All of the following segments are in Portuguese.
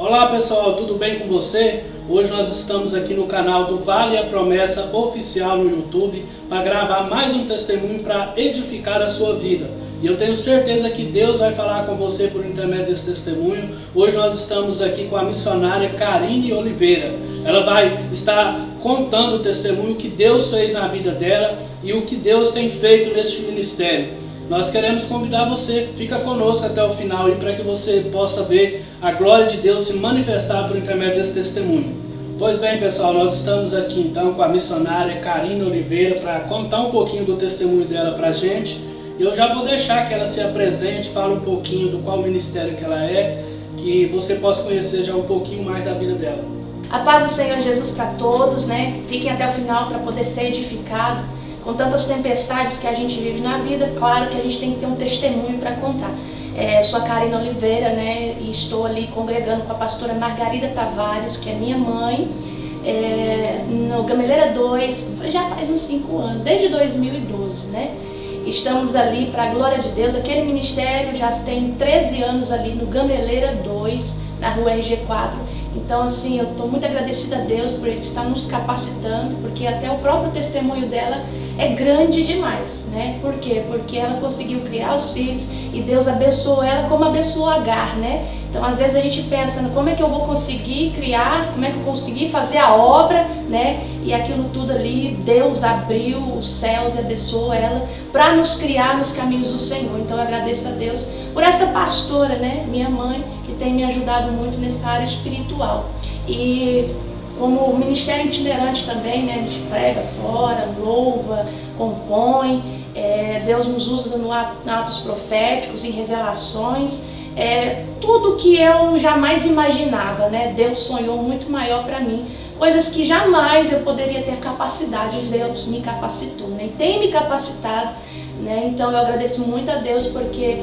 Olá pessoal, tudo bem com você? Hoje nós estamos aqui no canal do Vale a Promessa Oficial no YouTube para gravar mais um testemunho para edificar a sua vida. E eu tenho certeza que Deus vai falar com você por intermédio desse testemunho. Hoje nós estamos aqui com a missionária Karine Oliveira. Ela vai estar contando o testemunho que Deus fez na vida dela e o que Deus tem feito neste ministério. Nós queremos convidar você, fica conosco até o final aí para que você possa ver a glória de Deus se manifestar por intermédio desse testemunho. Pois bem pessoal, nós estamos aqui então com a missionária Karine Oliveira para contar um pouquinho do testemunho dela para a gente. Eu já vou deixar que ela se apresente, fale um pouquinho do qual ministério que ela é, que você possa conhecer já um pouquinho mais da vida dela. A paz do Senhor Jesus para todos, né? Fiquem até o final para poder ser edificado. Com tantas tempestades que a gente vive na vida, claro que a gente tem que ter um testemunho para contar. Sou a Karine Oliveira, né? E estou ali congregando com a pastora Margarida Tavares, que é minha mãe, no Gameleira 2, já faz uns 5 anos, desde 2012, né? Estamos ali para a glória de Deus. Aquele ministério já tem 13 anos ali no Gameleira 2, na rua RG4. Então, assim, eu estou muito agradecida a Deus por Ele estar nos capacitando, porque até o próprio testemunho dela é grande demais, né? Por quê? Porque ela conseguiu criar os filhos e Deus abençoou ela como abençoou Agar, né? Então, às vezes a gente pensa, como é que eu vou conseguir criar, como é que eu consegui fazer a obra, né? E aquilo tudo ali, Deus abriu os céus e abençoou ela para nos criar nos caminhos do Senhor. Então, eu agradeço a Deus por essa pastora, né? Minha mãe, que tem me ajudado muito nessa área espiritual. E como ministério itinerante também, né? A gente prega fora, louva, compõe, Deus nos usa no atos proféticos, em revelações, tudo que eu jamais imaginava, né? Deus sonhou muito maior para mim, coisas que jamais eu poderia ter capacidade, Deus me capacitou, né? E tem me capacitado, né? Então eu agradeço muito a Deus, porque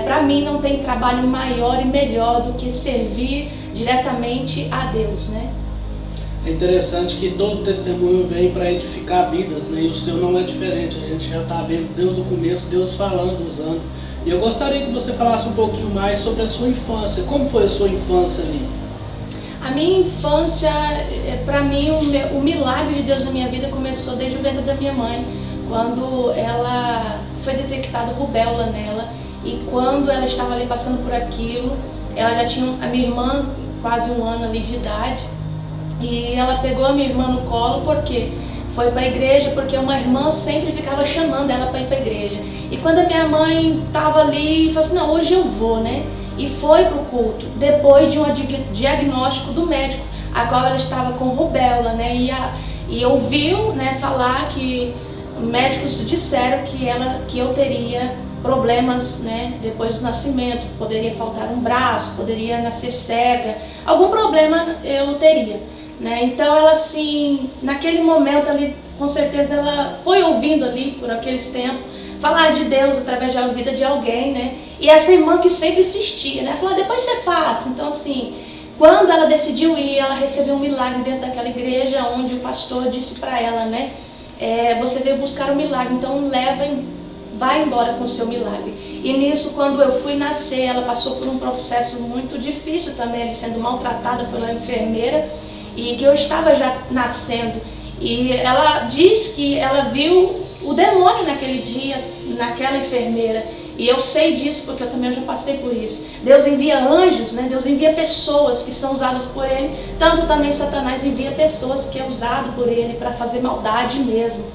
para mim não tem trabalho maior e melhor do que servir diretamente a Deus, né? É interessante que todo testemunho vem para edificar vidas, né? E o seu não é diferente. A gente já está vendo Deus no começo, Deus falando, usando. E eu gostaria que você falasse um pouquinho mais sobre a sua infância. Como foi a sua infância ali? A minha infância, para mim, o milagre de Deus na minha vida começou desde o ventre da minha mãe, quando ela foi detectada rubéola nela. E quando ela estava ali passando por aquilo, ela já tinha, a minha irmã, quase 1 ano ali de idade. E ela pegou a minha irmã no colo, porque foi para a igreja, porque uma irmã sempre ficava chamando ela para ir para a igreja. E quando a minha mãe estava ali, falou assim, não, hoje eu vou, né? E foi para o culto, depois de um diagnóstico do médico, a qual ela estava com rubéola, né? E ouviu, né, falar que médicos disseram que eu teria problemas, né, depois do nascimento, poderia faltar um braço, poderia nascer cega, algum problema eu teria, né? Então ela, assim, naquele momento ali, com certeza ela foi ouvindo ali por aqueles tempos falar de Deus através da vida de alguém, né? E essa irmã que sempre insistia, né? Falou, depois você passa. Então, assim, quando ela decidiu ir, ela recebeu um milagre dentro daquela igreja, onde o pastor disse para ela, né? Você veio buscar um milagre, então vai embora com o seu milagre. E nisso, quando eu fui nascer, ela passou por um processo muito difícil também, sendo maltratada pela enfermeira, e que eu estava já nascendo. E ela diz que ela viu o demônio naquele dia, naquela enfermeira. E eu sei disso porque eu também já passei por isso. Deus envia anjos, né? Deus envia pessoas que são usadas por Ele. Tanto também Satanás envia pessoas que é usado por Ele para fazer maldade mesmo.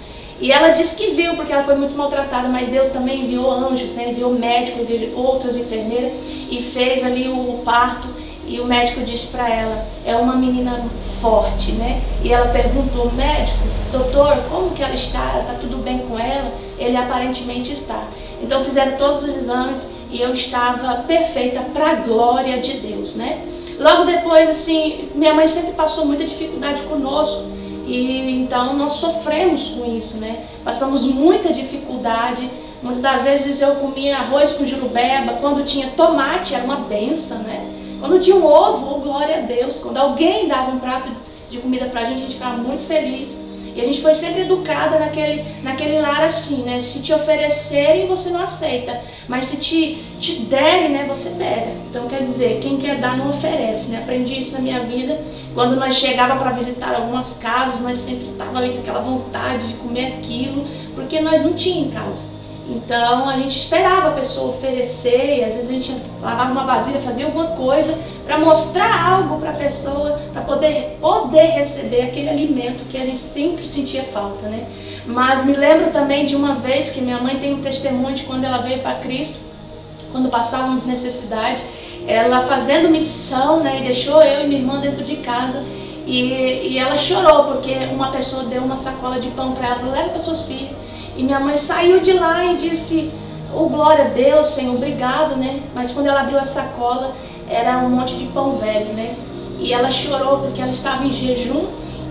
E ela disse que viu, porque ela foi muito maltratada, mas Deus também enviou anjos, né? Enviou médico, enviou outras enfermeiras e fez ali o parto. E o médico disse para ela, é uma menina forte, né? E ela perguntou, médico, doutor, como que ela está? Está tudo bem com ela? Ele aparentemente está. Então fizeram todos os exames e eu estava perfeita para a glória de Deus, né? Logo depois, assim, minha mãe sempre passou muita dificuldade conosco. E então nós sofremos com isso, né? Passamos muita dificuldade. Muitas das vezes eu comia arroz com jurubeba, quando tinha tomate era uma benção, né? Quando tinha um ovo, oh, glória a Deus. Quando alguém dava um prato de comida pra gente ficava muito feliz. E a gente foi sempre educada naquele lar assim, né? Se te oferecerem, você não aceita. Mas se te derem, né, você pega. Então, quer dizer, quem quer dar não oferece, né? Aprendi isso na minha vida. Quando nós chegava para visitar algumas casas, nós sempre estávamos ali com aquela vontade de comer aquilo, porque nós não tínhamos em casa. Então a gente esperava a pessoa oferecer, e às vezes a gente lavava uma vasilha, fazia alguma coisa para mostrar algo para a pessoa, para poder receber aquele alimento que a gente sempre sentia falta, né? Mas me lembro também de uma vez que minha mãe tem um testemunho de quando ela veio para Cristo, quando passávamos necessidade, ela fazendo missão, né, e deixou eu e minha irmã dentro de casa. E ela chorou porque uma pessoa deu uma sacola de pão para ela, falou, leva para suas filhas. E minha mãe saiu de lá e disse, oh, glória a Deus, Senhor, obrigado, né? Mas quando ela abriu a sacola, era um monte de pão velho, né? E ela chorou porque ela estava em jejum,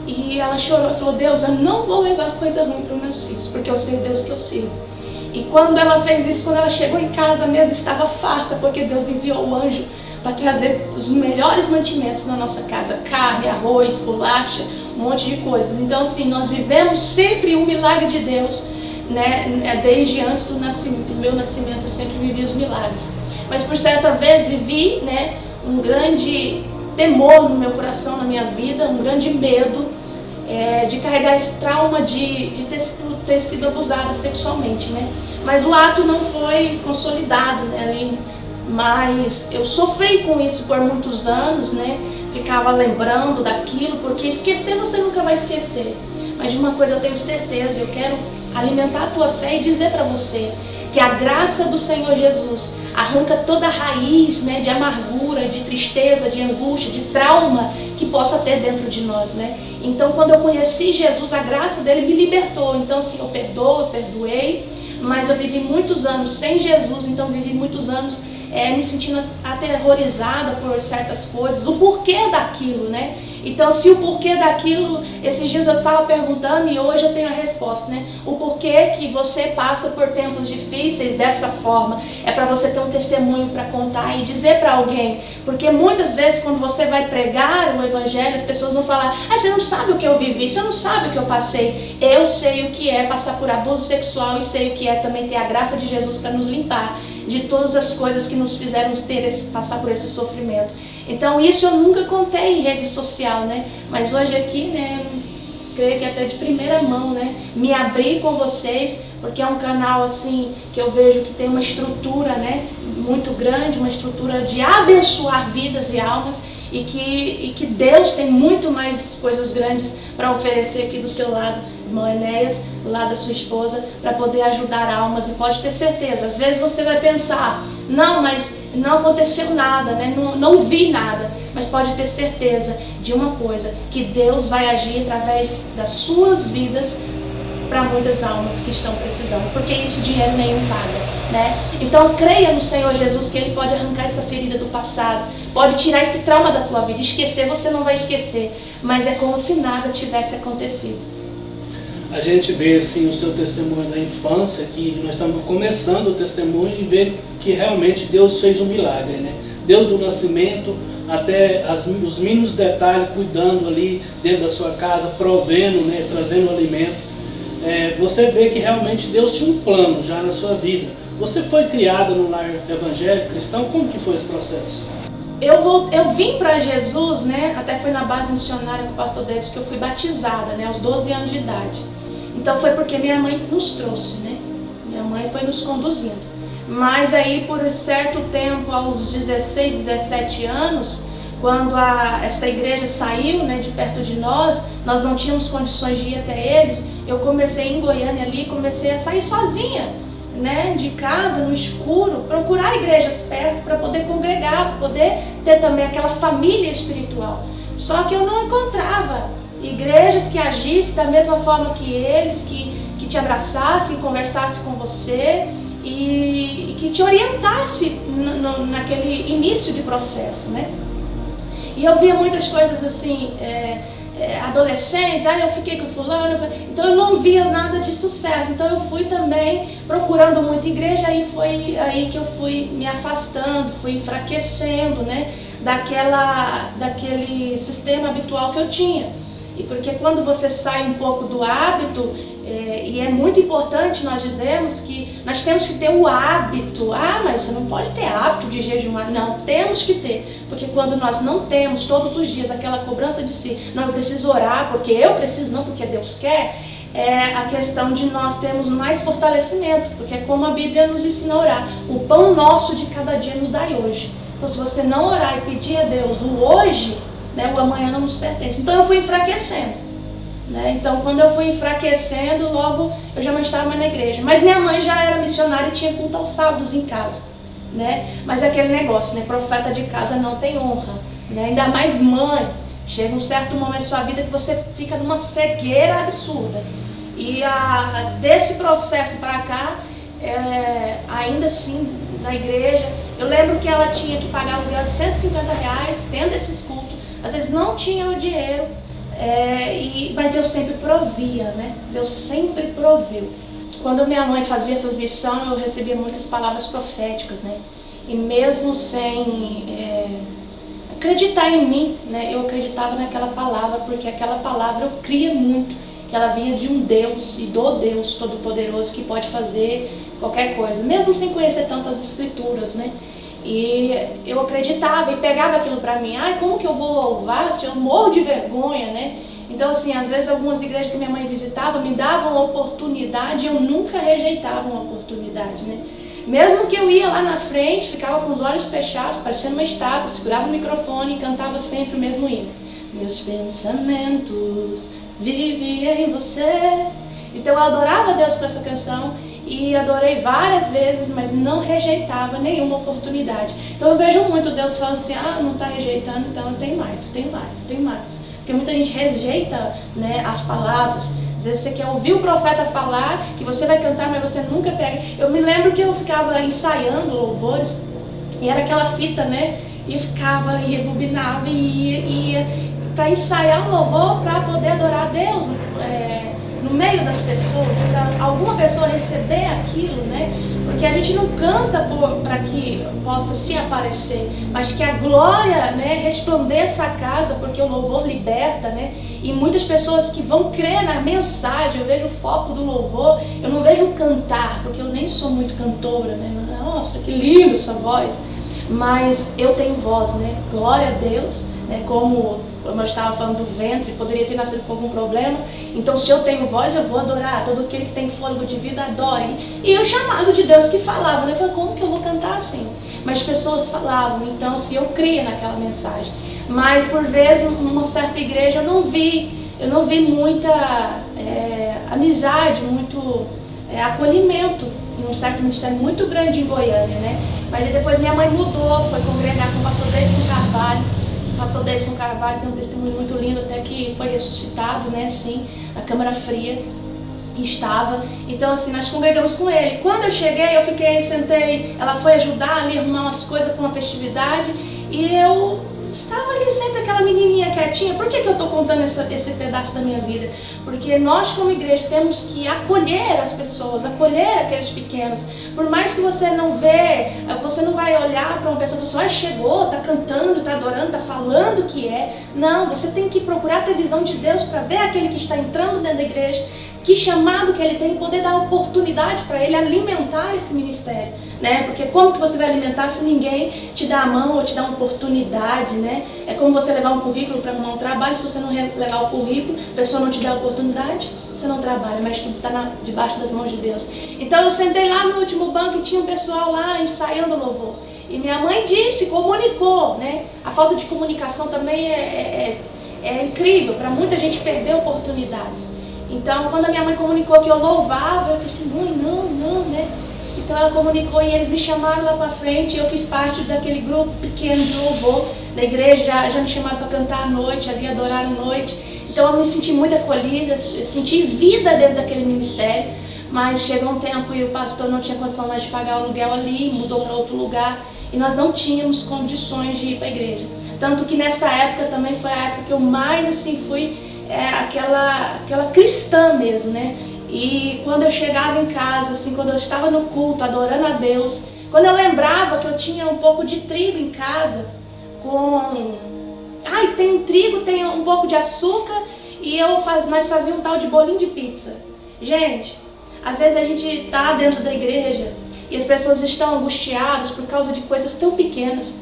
e ela chorou e falou, Deus, eu não vou levar coisa ruim para os meus filhos, porque eu sei o Deus que eu sirvo. E quando ela fez isso, quando ela chegou em casa, a mesa estava farta, porque Deus enviou o anjo para trazer os melhores mantimentos na nossa casa, carne, arroz, bolacha, um monte de coisas. Então, assim, nós vivemos sempre um milagre de Deus, né? Desde antes do meu nascimento, eu sempre vivi os milagres. Mas por certa vez vivi, né, um grande temor no meu coração, na minha vida, um grande medo de carregar esse trauma de ter sido abusada sexualmente, né? Mas o ato não foi consolidado, né, ali. Mas eu sofri com isso por muitos anos, né? Ficava lembrando daquilo, porque esquecer você nunca vai esquecer. Mas de uma coisa eu tenho certeza, eu quero alimentar a tua fé e dizer para você que a graça do Senhor Jesus arranca toda a raiz, né, de amargura, de tristeza, de angústia, de trauma que possa ter dentro de nós, né? Então, quando eu conheci Jesus, a graça dele me libertou. Então, assim, eu perdoei, mas eu vivi muitos anos sem Jesus, então vivi muitos anos me sentindo aterrorizada por certas coisas, o porquê daquilo, né? Então, se o porquê daquilo, esses dias eu estava perguntando e hoje eu tenho a resposta, né? O porquê que você passa por tempos difíceis dessa forma é para você ter um testemunho para contar e dizer para alguém. Porque muitas vezes quando você vai pregar o evangelho, as pessoas vão falar, você não sabe o que eu vivi, você não sabe o que eu passei. Eu sei o que é passar por abuso sexual e sei o que é também ter a graça de Jesus para nos limpar de todas as coisas que nos fizeram passar por esse sofrimento. Então isso eu nunca contei em rede social, né? Mas hoje aqui, né, creio que até de primeira mão, né, me abri com vocês, porque é um canal assim que eu vejo que tem uma estrutura, né, muito grande, uma estrutura de abençoar vidas e almas, e que Deus tem muito mais coisas grandes para oferecer aqui do seu lado, irmão Enéas, do lado da sua esposa, para poder ajudar almas. E pode ter certeza, às vezes você vai pensar, não, mas não aconteceu nada, né? Não vi nada, mas pode ter certeza de uma coisa, que Deus vai agir através das suas vidas para muitas almas que estão precisando, porque isso dinheiro nenhum paga, né? Então creia no Senhor Jesus que Ele pode arrancar essa ferida do passado, pode tirar esse trauma da tua vida. Esquecer você não vai esquecer, mas é como se nada tivesse acontecido. A gente vê assim o seu testemunho da infância, que nós estamos começando o testemunho e ver que realmente Deus fez um milagre, né? Deus do nascimento até os mínimos detalhes, cuidando ali dentro da sua casa, provendo, né, trazendo alimento. Você vê que realmente Deus tinha um plano já na sua vida. Você foi criada no lar evangélico cristão, como que foi esse processo? Eu vim para Jesus, né, até foi na base missionária com o pastor Davis que eu fui batizada, né, aos 12 anos de idade. Então foi porque minha mãe nos trouxe, né, minha mãe foi nos conduzindo. Mas aí por certo tempo, aos 16, 17 anos, quando esta igreja saiu, né, de perto de nós não tínhamos condições de ir até eles, eu comecei em Goiânia ali, comecei a sair sozinha, né, de casa, no escuro, procurar igrejas perto para poder congregar, para poder ter também aquela família espiritual. Só que eu não encontrava igrejas que agissem da mesma forma que eles, que te abraçassem, que conversassem com você e que te orientasse naquele início de processo, né? E eu via muitas coisas assim, adolescentes, eu fiquei com fulano, então eu não via nada de sucesso. Então eu fui também procurando muita igreja, aí foi aí que eu fui me afastando, fui enfraquecendo, né, daquele sistema habitual que eu tinha. E porque quando você sai um pouco do hábito, e é muito importante nós dizermos que nós temos que ter o hábito. Mas você não pode ter hábito de jejuar. Não, temos que ter. Porque quando nós não temos todos os dias aquela cobrança de si, não, eu preciso orar porque eu preciso, não porque Deus quer, é a questão de nós termos mais fortalecimento. Porque é como a Bíblia nos ensina a orar. O pão nosso de cada dia nos dai hoje. Então se você não orar e pedir a Deus o hoje, né, o amanhã não nos pertence. Então eu fui enfraquecendo. Então quando eu fui enfraquecendo, logo eu já não estava mais na igreja. Mas minha mãe já era missionária e tinha culto aos sábados em casa, Mas é aquele negócio, profeta de casa não tem honra, Ainda mais mãe. Chega um certo momento da sua vida que você fica numa cegueira absurda. E desse processo para cá, ainda assim, na igreja, eu lembro que ela tinha que pagar aluguel de R$150, tendo esses cultos. Às vezes não tinha o dinheiro, mas Deus sempre provia, Deus sempre proveu. Quando minha mãe fazia essas missões, eu recebia muitas palavras proféticas, E mesmo sem acreditar em mim, eu acreditava naquela palavra, porque aquela palavra eu cria muito, que ela vinha de um Deus e do Deus Todo-Poderoso que pode fazer qualquer coisa, mesmo sem conhecer tantas escrituras, E eu acreditava e pegava aquilo pra mim. Como que eu vou louvar se eu morro de vergonha, Então assim, às vezes algumas igrejas que minha mãe visitava me davam oportunidade e eu nunca rejeitava uma oportunidade, Mesmo que eu ia lá na frente, ficava com os olhos fechados, parecendo uma estátua, segurava o microfone e cantava sempre o mesmo hino. Meus pensamentos vivem em você. Então eu adorava Deus com essa canção. E adorei várias vezes, mas não rejeitava nenhuma oportunidade. Então eu vejo muito Deus falando assim, não está rejeitando, então tem mais. Porque muita gente rejeita, as palavras. Às vezes você quer ouvir o profeta falar, que você vai cantar, mas você nunca pega. Eu me lembro que eu ficava ensaiando louvores, e era aquela fita, E ficava, e rebobinava, e ia para ensaiar um louvor, para poder adorar a Deus, no meio das pessoas, para alguma pessoa receber aquilo, Porque a gente não canta para que possa se aparecer, mas que a glória, resplandeça a casa, porque o louvor liberta, E muitas pessoas que vão crer na mensagem, eu vejo o foco do louvor, eu não vejo o cantar, porque eu nem sou muito cantora, Nossa, que lindo essa voz, mas eu tenho voz, Glória a Deus, como eu estava falando do ventre, poderia ter nascido com algum problema. Então se eu tenho voz, eu vou adorar. Todo aquele que tem fôlego de vida, adore. E o chamado de Deus que falava, Eu falei, como que eu vou cantar assim? Mas pessoas falavam, então assim, eu cria naquela mensagem. Mas por vezes, numa certa igreja, eu não vi muita amizade, muito acolhimento. Num certo ministério muito grande em Goiânia, Mas depois minha mãe mudou, foi congregar com o pastor Davidson Carvalho. O pastor Davidson Carvalho tem um testemunho muito lindo, até que foi ressuscitado, assim, na Câmara Fria, estava. Então, assim, nós congregamos com ele. Quando eu cheguei, sentei, ela foi ajudar ali, arrumar umas coisas para uma festividade, e eu estava ali sempre aquela menininha quietinha. Por que eu estou contando esse pedaço da minha vida? Porque nós como igreja temos que acolher as pessoas, acolher aqueles pequenos. Por mais que você não vê, você não vai olhar para uma pessoa e falar assim, chegou, está cantando, está adorando, está falando o que é. Não, você tem que procurar ter visão de Deus para ver aquele que está entrando dentro da igreja, que chamado que ele tem, poder dar oportunidade para ele alimentar esse ministério, Porque como que você vai alimentar se ninguém te dá a mão ou te dá uma oportunidade, É como você levar um currículo para arrumar um trabalho, se você não levar o currículo, a pessoa não te dá a oportunidade, você não trabalha, mas tudo está debaixo das mãos de Deus. Então eu sentei lá no último banco e tinha um pessoal lá ensaiando louvor. E minha mãe comunicou, A falta de comunicação também é incrível, para muita gente perder oportunidades. Então, quando a minha mãe comunicou que eu louvava, eu disse, mãe, não, Então ela comunicou e eles me chamaram lá para frente, e eu fiz parte daquele grupo pequeno de louvor da igreja, já me chamaram para cantar à noite, ali adorar à noite. Então eu me senti muito acolhida, senti vida dentro daquele ministério, mas chegou um tempo e o pastor não tinha condição mais de pagar o aluguel ali, mudou para outro lugar, e nós não tínhamos condições de ir para a igreja. Tanto que nessa época também foi a época que eu mais assim fui aquela cristã mesmo, E quando eu chegava em casa, assim, quando eu estava no culto, adorando a Deus, quando eu lembrava que eu tinha um pouco de trigo em casa, tem trigo, tem um pouco de açúcar e nós fazíamos um tal de bolinho de pizza. Gente, às vezes a gente tá dentro da igreja e as pessoas estão angustiadas por causa de coisas tão pequenas.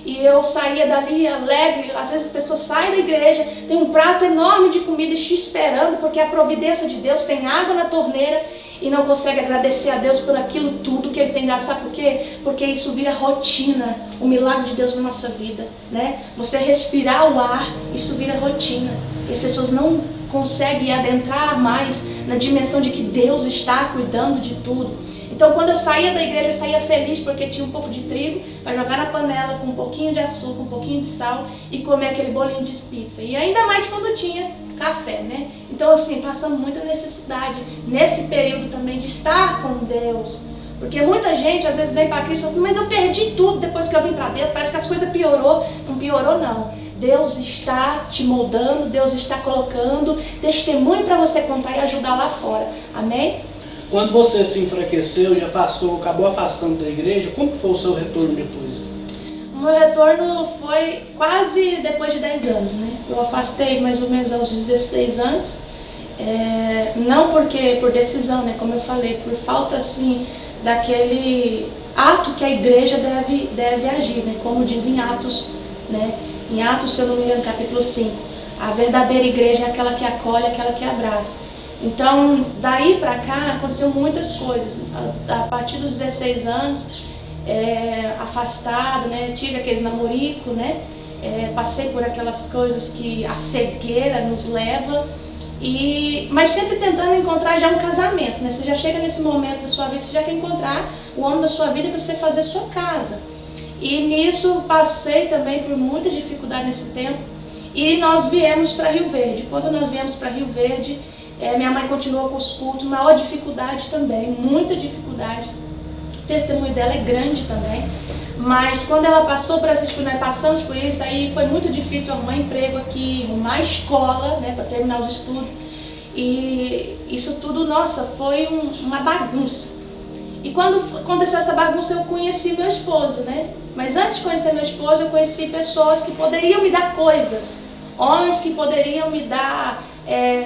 E eu saía dali alegre, às vezes as pessoas saem da igreja, tem um prato enorme de comida te esperando, porque é a providência de Deus, tem água na torneira e não consegue agradecer a Deus por aquilo tudo que Ele tem dado. Sabe por quê? Porque isso vira rotina, o milagre de Deus na nossa vida, né? Você respirar o ar, isso vira rotina. E as pessoas não conseguem adentrar mais na dimensão de que Deus está cuidando de tudo. Então, quando eu saía da igreja, eu saía feliz porque tinha um pouco de trigo para jogar na panela com um pouquinho de açúcar, um pouquinho de sal e comer aquele bolinho de pizza. E ainda mais quando tinha café, né? Então, assim, passamos muita necessidade nesse período também de estar com Deus. Porque muita gente, às vezes, vem para Cristo e fala assim, mas eu perdi tudo depois que eu vim para Deus, parece que as coisas piorou. Não piorou, não. Deus está te moldando, Deus está colocando testemunho para você contar e ajudar lá fora. Amém? Quando você se enfraqueceu e acabou afastando da igreja, como foi o seu retorno depois? O meu retorno foi quase depois de 10 anos, né? Eu afastei mais ou menos aos 16 anos, não porque por decisão, né? Como eu falei, por falta assim daquele ato que a igreja deve agir, né? Como diz em Atos, né? Em Atos, se eu não me engano, capítulo 5, a verdadeira igreja é aquela que acolhe, aquela que abraça. Então, daí pra cá, aconteceu muitas coisas. A partir dos 16 anos, afastado, né? Tive aqueles namorico, né? Passei por aquelas coisas que a cegueira nos leva, mas sempre tentando encontrar já um casamento, né? Você já chega nesse momento da sua vida, você já quer encontrar o homem da sua vida para você fazer sua casa. E nisso passei também por muita dificuldade nesse tempo. E nós viemos para Rio Verde. Quando nós viemos para Rio Verde, minha mãe continuou com os cultos, maior dificuldade também, muita dificuldade. O testemunho dela é grande também. Mas quando ela passou por essas dificuldades, nós passamos por isso, aí foi muito difícil arrumar emprego aqui, arrumar escola, né, para terminar os estudos. E isso tudo, nossa, foi uma bagunça. E quando aconteceu essa bagunça, eu conheci meu esposo, né? Mas antes de conhecer meu esposo, eu conheci pessoas que poderiam me dar coisas. Homens que poderiam me dar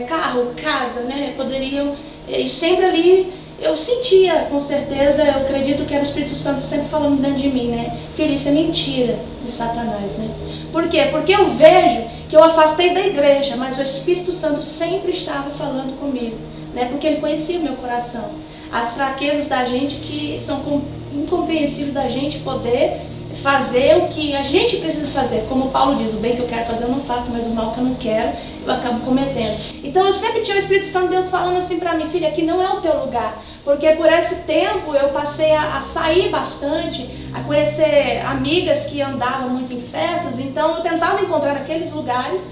carro, casa, né? Poderiam... E sempre ali, eu sentia, com certeza, eu acredito que era o Espírito Santo sempre falando dentro de mim, né? Filho, isso é mentira de Satanás, né? Por quê? Porque eu vejo que eu afastei da igreja, mas o Espírito Santo sempre estava falando comigo, né? Porque ele conhecia o meu coração. As fraquezas da gente que são incompreensíveis da gente poder fazer o que a gente precisa fazer. Como Paulo diz, o bem que eu quero fazer eu não faço, mas o mal que eu não quero eu acabo cometendo. Então eu sempre tinha o Espírito Santo de Deus falando assim pra mim, filha, aqui não é o teu lugar. Porque por esse tempo eu passei a sair bastante, a conhecer amigas que andavam muito em festas, então eu tentava encontrar naqueles lugares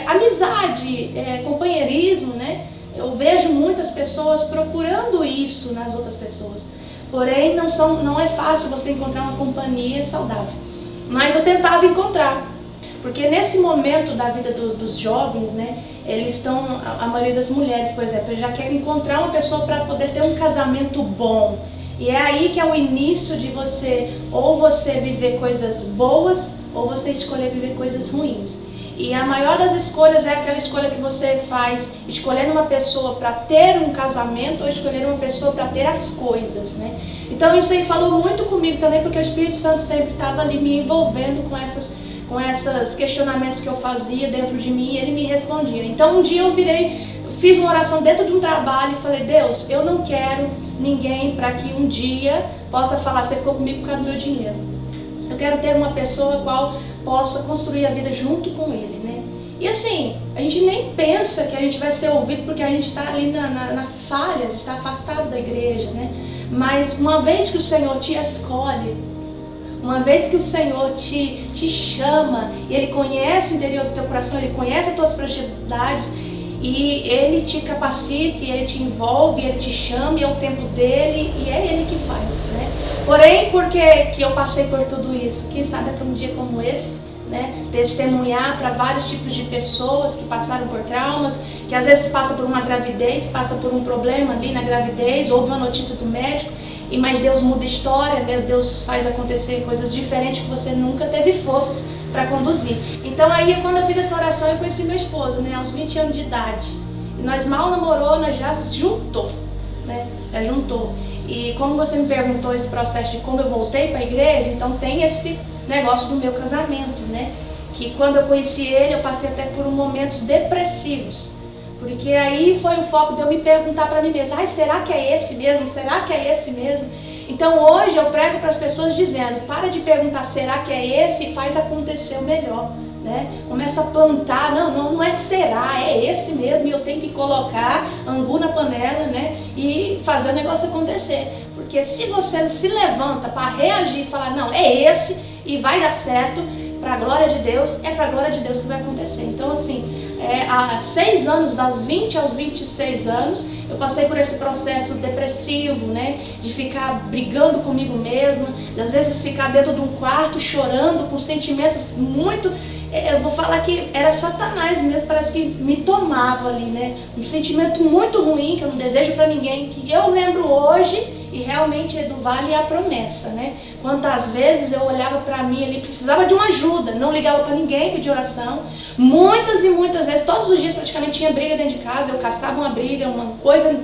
amizade, companheirismo, né? Eu vejo muitas pessoas procurando isso nas outras pessoas. Porém, não é fácil você encontrar uma companhia saudável. Mas eu tentava encontrar. Porque nesse momento da vida dos jovens, né, eles estão, a maioria das mulheres, por exemplo, já quer encontrar uma pessoa para poder ter um casamento bom. E é aí que é o início de você, ou você viver coisas boas, ou você escolher viver coisas ruins. E a maior das escolhas é aquela escolha que você faz, escolhendo uma pessoa para ter um casamento ou escolher uma pessoa para ter as coisas, né? Então isso aí falou muito comigo também, porque o Espírito Santo sempre estava ali me envolvendo com esses questionamentos que eu fazia dentro de mim e ele me respondia. Então um dia eu fiz uma oração dentro de um trabalho e falei, Deus, eu não quero ninguém para que um dia possa falar, você ficou comigo por causa do meu dinheiro. Eu quero ter uma pessoa qual possa construir a vida junto com ele, né? E assim, a gente nem pensa que a gente vai ser ouvido porque a gente está ali nas falhas, está afastado da igreja, né? Mas uma vez que o Senhor te escolhe, uma vez que o Senhor te chama, e Ele conhece o interior do teu coração, Ele conhece as tuas fragilidades, e Ele te capacita, e Ele te envolve, Ele te chama, e é o tempo dEle, e é Ele que faz, né? Porém, porque que eu passei por tudo isso? Quem sabe é para um dia como esse, né? Testemunhar para vários tipos de pessoas que passaram por traumas, que às vezes passa por uma gravidez, passa por um problema ali na gravidez, ouve uma notícia do médico, mas Deus muda a história, né? Deus faz acontecer coisas diferentes que você nunca teve forças para conduzir. Então aí quando eu fiz essa oração eu conheci meu esposo, né? Aos 20 anos de idade. E nós mal namorou, nós já juntou, né? Já juntou. E como você me perguntou esse processo de como eu voltei para a igreja, então tem esse negócio do meu casamento, né? Que quando eu conheci ele, eu passei até por momentos depressivos. Porque aí foi o foco de eu me perguntar para mim mesma, será que é esse mesmo? Será que é esse mesmo? Então hoje eu prego para as pessoas dizendo, para de perguntar será que é esse e faz acontecer o melhor, né? Começa a plantar, não é será, é esse mesmo e eu tenho que colocar angu na panela, né? E fazer o negócio acontecer. Porque se você se levanta para reagir e falar, não, é esse e vai dar certo, para a glória de Deus, é para a glória de Deus que vai acontecer. Então assim, há 6 anos, dos 20 aos 26 anos, eu passei por esse processo depressivo, né? De ficar brigando comigo mesma, às vezes ficar dentro de um quarto chorando, com sentimentos muito... Eu vou falar que era Satanás mesmo, parece que me tomava ali, né? Um sentimento muito ruim, que eu não desejo para ninguém, que eu lembro hoje, e realmente do Vale é a promessa, né? Quantas vezes eu olhava para mim ali, precisava de uma ajuda, não ligava para ninguém, pedir oração. Muitas e muitas vezes, todos os dias praticamente tinha briga dentro de casa, eu caçava uma briga, uma coisa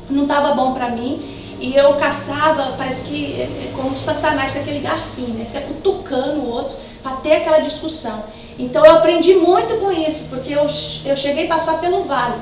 não estava bom para mim. E eu caçava, parece que como Satanás com aquele garfinho, né? Fica cutucando o outro para ter aquela discussão. Então eu aprendi muito com isso, porque eu cheguei a passar pelo vale,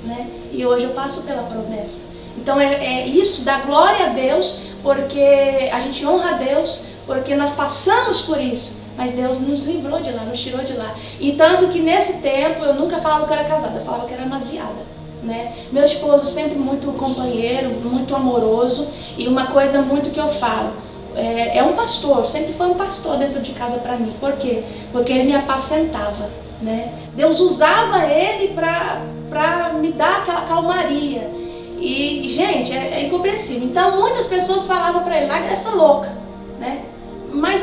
né? E hoje eu passo pela promessa. Então é isso, dá glória a Deus, porque a gente honra a Deus, porque nós passamos por isso, mas Deus nos livrou de lá, nos tirou de lá. E tanto que nesse tempo eu nunca falava que eu era casada, eu falava que era amaziada, né? Meu esposo sempre muito companheiro, muito amoroso, e uma coisa muito que eu falo, é um pastor, sempre foi um pastor dentro de casa para mim. Por quê? Porque ele me apacentava, né? Deus usava ele para me dar aquela calmaria. E, gente, é incompreensível. Então, muitas pessoas falavam para ele, larga essa louca, né? Mas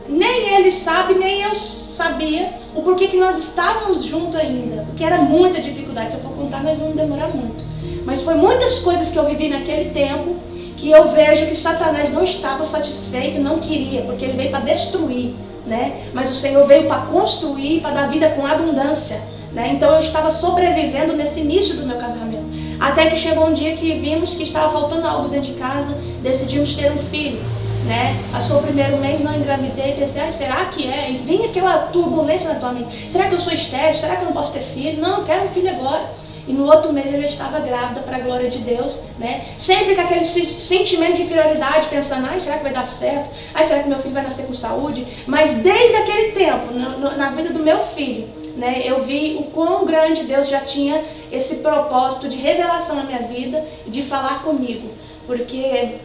nem ele sabe, nem eu sabia o porquê que nós estávamos juntos ainda. Porque era muita dificuldade. Se eu for contar, nós vamos demorar muito. Mas foi muitas coisas que eu vivi naquele tempo que eu vejo que Satanás não estava satisfeito, não queria, porque ele veio para destruir, né? Mas o Senhor veio para construir, para dar vida com abundância, né? Então eu estava sobrevivendo nesse início do meu casamento. Até que chegou um dia que vimos que estava faltando algo dentro de casa, decidimos ter um filho, né? Passou o primeiro mês, não engravidei, pensei, será que é? E vinha aquela turbulência na tua mente. Será que eu sou estéril? Será que eu não posso ter filho? Não, quero um filho agora. E no outro mês eu já estava grávida, para a glória de Deus, né? Sempre com aquele sentimento de inferioridade, pensando, será que vai dar certo? Será que meu filho vai nascer com saúde? Mas desde aquele tempo, na vida do meu filho, né, eu vi o quão grande Deus já tinha esse propósito de revelação na minha vida, de falar comigo. Porque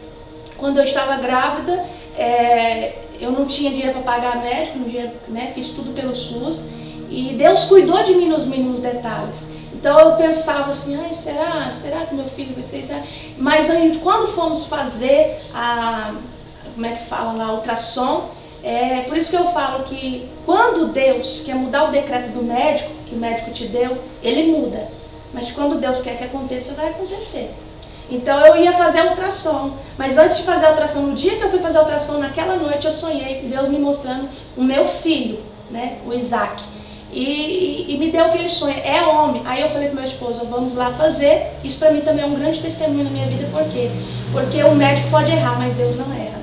quando eu estava grávida, eu não tinha dinheiro para pagar médico, né, fiz tudo pelo SUS. E Deus cuidou de mim nos mínimos detalhes. Então eu pensava assim, será que meu filho vai ser? Mas aí, quando fomos fazer ultrassom, por isso que eu falo que quando Deus quer mudar o decreto do médico, que o médico te deu, ele muda. Mas quando Deus quer que aconteça, vai acontecer. Então eu ia fazer a ultrassom, mas antes de fazer a ultrassom, no dia que eu fui fazer a ultrassom, naquela noite eu sonhei com Deus me mostrando o meu filho, né, o Isaac. E me deu aquele sonho, é homem. Aí eu falei pro meu esposo, vamos lá fazer. Isso para mim também é um grande testemunho na minha vida. Por quê? Porque o médico pode errar, mas Deus não erra,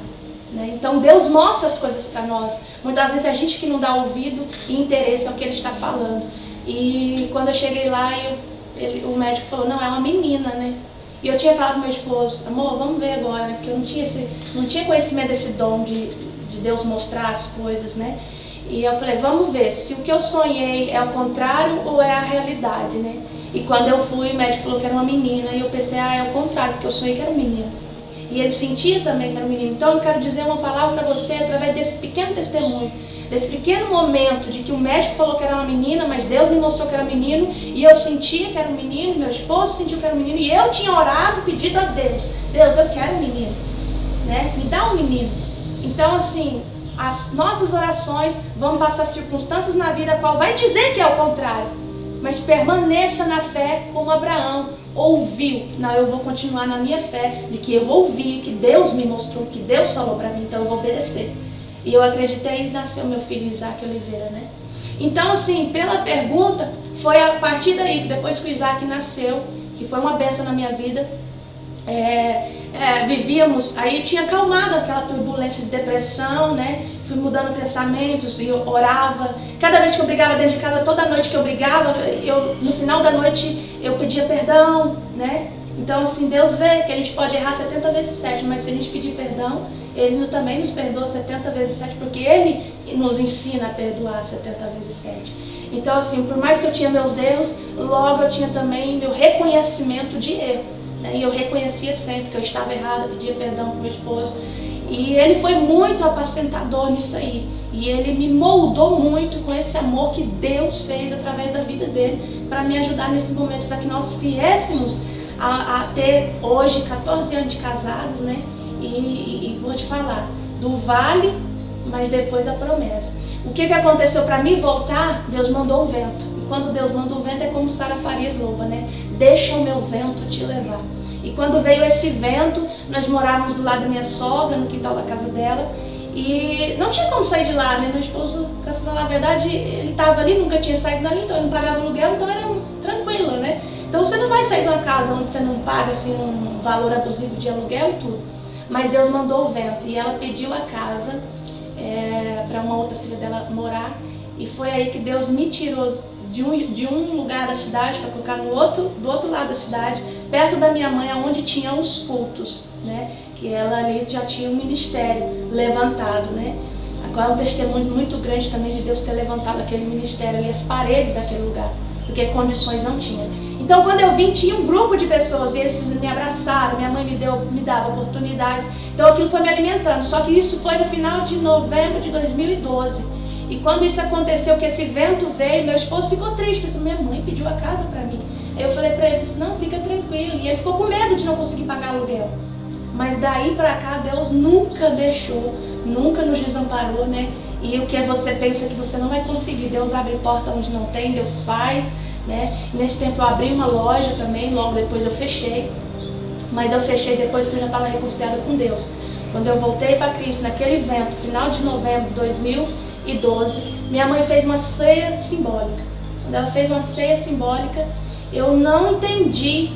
né? Então Deus mostra as coisas para nós. Muitas vezes é a gente que não dá ouvido e interesse ao que Ele está falando. E quando eu cheguei lá, o médico falou, não, é uma menina, né? E eu tinha falado pro meu esposo, amor, vamos ver agora, né? Porque eu não tinha conhecimento desse dom de Deus mostrar as coisas, né? E eu falei, vamos ver se o que eu sonhei é o contrário ou é a realidade, né? E quando eu fui, o médico falou que era uma menina, e eu pensei, é o contrário, porque eu sonhei que era um menino. E ele sentia também que era um menino. Então eu quero dizer uma palavra para você através desse pequeno testemunho, desse pequeno momento de que o médico falou que era uma menina, mas Deus me mostrou que era um menino, e eu sentia que era um menino, meu esposo sentiu que era um menino, e eu tinha orado, pedido a Deus, eu quero um menino, né? Me dá um menino. Então assim, as nossas orações vão passar circunstâncias na vida a qual vai dizer que é o contrário. mas permaneça na fé como Abraão ouviu. Não, eu vou continuar na minha fé, de que eu ouvi, que Deus me mostrou, que Deus falou para mim, então eu vou obedecer. E eu acreditei e nasceu meu filho Isaac Oliveira, né? Então, assim, pela pergunta, foi a partir daí, depois que o Isaac nasceu, que foi uma bênção na minha vida, vivíamos, aí tinha acalmado aquela turbulência de depressão, né? Fui mudando pensamentos e eu orava. Cada vez que eu brigava dentro de casa, toda noite que eu brigava, no final da noite eu pedia perdão, né? Então, assim, Deus vê que a gente pode errar 70 vezes 7, mas se a gente pedir perdão, Ele também nos perdoa 70 vezes 7, porque Ele nos ensina a perdoar 70 vezes 7. Então, assim, por mais que eu tinha meus erros, logo eu tinha também meu reconhecimento de erro, né? E eu reconhecia sempre que eu estava errada, pedia perdão para o meu esposo. E ele foi muito apacentador nisso aí. E ele me moldou muito com esse amor que Deus fez através da vida dele para me ajudar nesse momento, para que nós viéssemos a ter hoje 14 anos de casados, né? E vou te falar, do vale, mas depois a promessa. O que aconteceu para mim voltar? Deus mandou um vento. E quando Deus manda um vento é como Sara Farias louva, né? Deixa o meu vento te levar. E quando veio esse vento, nós morávamos do lado da minha sogra, no quintal da casa dela. E não tinha como sair de lá, né? Meu esposo, para falar a verdade, ele estava ali, nunca tinha saído dali, então ele não pagava aluguel, então era tranquilo, né? Então você não vai sair de uma casa onde você não paga assim, um valor abusivo de aluguel e tudo. Mas Deus mandou o vento e ela pediu a casa para uma outra filha dela morar. E foi aí que Deus me tirou de um lugar da cidade para colocar do outro lado da cidade, perto da minha mãe, onde tinha os cultos, né? Que ela ali já tinha um ministério levantado, né? Agora um testemunho muito grande também de Deus ter levantado aquele ministério ali, as paredes daquele lugar, porque condições não tinha. Então quando eu vim, tinha um grupo de pessoas e eles me abraçaram, minha mãe me dava oportunidades, então aquilo foi me alimentando. Só que isso foi no final de novembro de 2012. E quando isso aconteceu, que esse vento veio, meu esposo ficou triste, pensou, minha mãe pediu a casa para mim. Aí eu falei para ele, não, fica tranquilo. E ele ficou com medo de não conseguir pagar aluguel. Mas daí para cá, Deus nunca deixou, nunca nos desamparou, né? E o que você pensa que você não vai conseguir, Deus abre porta onde não tem, Deus faz, né? E nesse tempo eu abri uma loja também, logo depois eu fechei. Mas eu fechei depois que eu já estava reconciliada com Deus. Quando eu voltei para Cristo, naquele evento, final de novembro de 2012, minha mãe fez uma ceia simbólica. Quando ela fez uma ceia simbólica, eu não entendi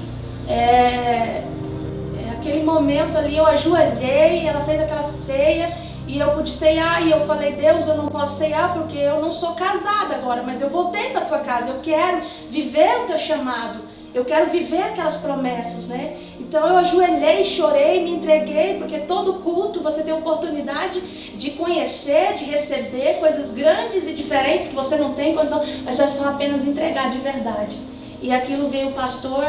aquele momento ali, eu ajoelhei, ela fez aquela ceia e eu pude ceiar e eu falei, Deus, eu não posso ceiar porque eu não sou casada agora, mas eu voltei para a tua casa, eu quero viver o teu chamado, eu quero viver aquelas promessas, né? Então eu ajoelhei, chorei, me entreguei, porque todo culto você tem a oportunidade de conhecer, de receber coisas grandes e diferentes que você não tem condição, mas é só apenas entregar de verdade. E aquilo veio o pastor,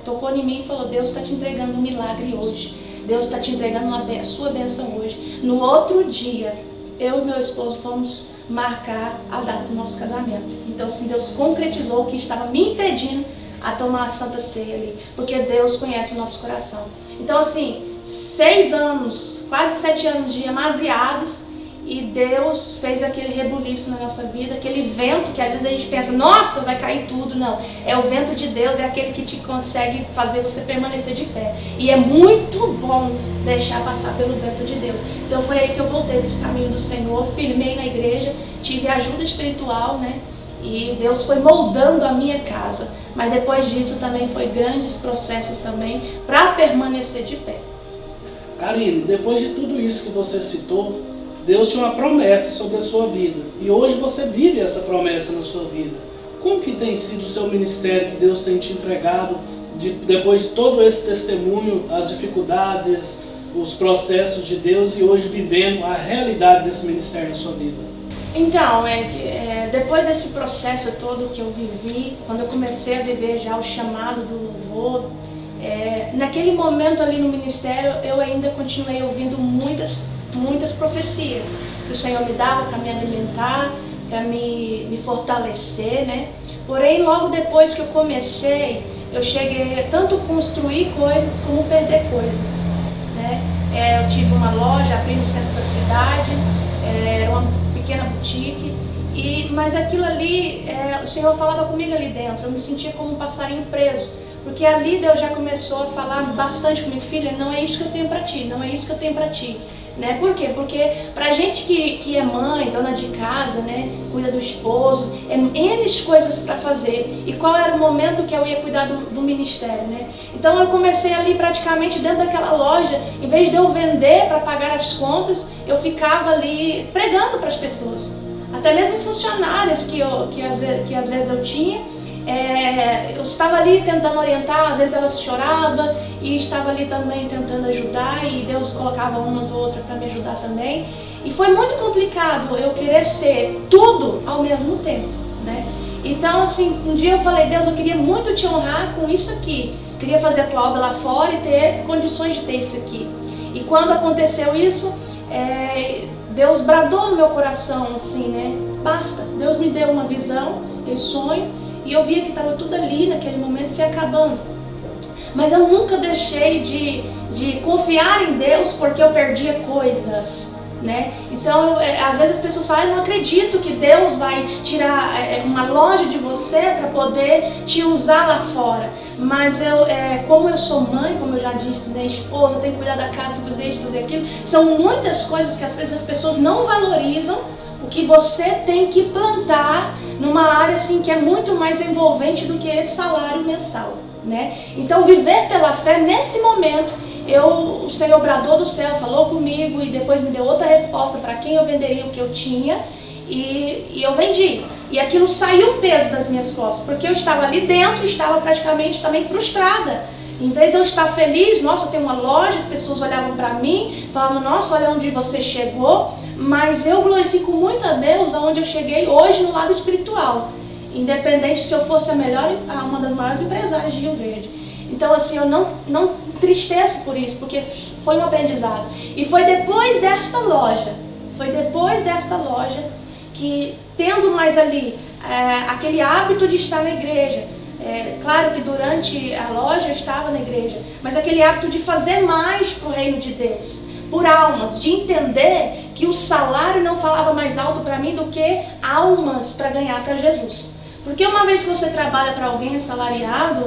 tocou em mim e falou, Deus está te entregando um milagre hoje. Deus está te entregando a sua bênção hoje. No outro dia, eu e meu esposo fomos marcar a data do nosso casamento. Então assim, Deus concretizou o que estava me impedindo a tomar a Santa Ceia ali, porque Deus conhece o nosso coração. Então assim, 6 anos, quase 7 anos de amaziados, e Deus fez aquele rebuliço na nossa vida, aquele vento que às vezes a gente pensa, nossa, vai cair tudo. Não, é o vento de Deus, é aquele que te consegue fazer você permanecer de pé. E é muito bom deixar passar pelo vento de Deus. Então foi aí que eu voltei para os caminhos do Senhor, firmei na igreja, tive ajuda espiritual, né? E Deus foi moldando a minha casa. Mas depois disso também foi grandes processos também para permanecer de pé. Karine, depois de tudo isso que você citou, Deus tinha uma promessa sobre a sua vida. E hoje você vive essa promessa na sua vida. Como que tem sido o seu ministério que Deus tem te entregado depois de todo esse testemunho, as dificuldades, os processos de Deus e hoje vivendo a realidade desse ministério na sua vida? Então, depois desse processo todo que eu vivi, quando eu comecei a viver já o chamado do louvor, naquele momento ali no ministério, eu ainda continuei ouvindo muitas profecias que o Senhor me dava para me alimentar, para me fortalecer, né? Porém, logo depois que eu comecei, eu cheguei a tanto construir coisas como perder coisas, né? Eu tive uma loja, abri no centro da cidade, era uma pequena boutique, Mas aquilo ali, o Senhor falava comigo ali dentro, eu me sentia como um passarinho preso. Porque ali Deus já começou a falar bastante comigo, filha, não é isso que eu tenho para ti, não é isso que eu tenho para ti. Né? Por quê? Porque pra gente que é mãe, dona de casa, né, cuida do esposo, é N coisas para fazer. E qual era o momento que eu ia cuidar do ministério, né? Então eu comecei ali praticamente dentro daquela loja, em vez de eu vender para pagar as contas, eu ficava ali pregando para as pessoas. Até mesmo funcionárias que às vezes eu tinha, eu estava ali tentando orientar, às vezes elas choravam e estava ali também tentando ajudar e Deus colocava umas ou outras para me ajudar também. E foi muito complicado eu querer ser tudo ao mesmo tempo, né? Então assim, um dia eu falei, Deus, eu queria muito te honrar com isso aqui. Eu queria fazer a tua obra lá fora e ter condições de ter isso aqui. E quando aconteceu isso, Deus bradou no meu coração assim, né? Basta, Deus me deu uma visão, um sonho. E eu via que estava tudo ali, naquele momento, se acabando. Mas eu nunca deixei de confiar em Deus porque eu perdia coisas, né? Então, às vezes as pessoas falam, eu não acredito que Deus vai tirar uma loja de você para poder te usar lá fora. Mas como eu sou mãe, como eu já disse, né, esposa, eu tenho que cuidar da casa, fazer isso, fazer aquilo. São muitas coisas que às vezes as pessoas não valorizam, o que você tem que plantar numa área assim que é muito mais envolvente do que esse salário mensal, né? Então viver pela fé nesse momento, o Senhor bradou do céu, falou comigo e depois me deu outra resposta para quem eu venderia o que eu tinha e eu vendi. E aquilo saiu um peso das minhas costas, porque eu estava ali dentro, estava praticamente também frustrada. Em vez de eu estar feliz, nossa, eu tenho uma loja, as pessoas olhavam para mim, falavam, nossa, olha onde você chegou. Mas eu glorifico muito a Deus aonde eu cheguei hoje no lado espiritual. Independente se eu fosse uma das maiores empresárias de Rio Verde. Então assim, eu não entristeço por isso, porque foi um aprendizado. E foi depois desta loja que, tendo mais ali aquele hábito de estar na igreja, claro que durante a loja eu estava na igreja, mas aquele hábito de fazer mais para o reino de Deus, por almas, de entender que o salário não falava mais alto para mim do que almas para ganhar para Jesus. Porque uma vez que você trabalha para alguém assalariado,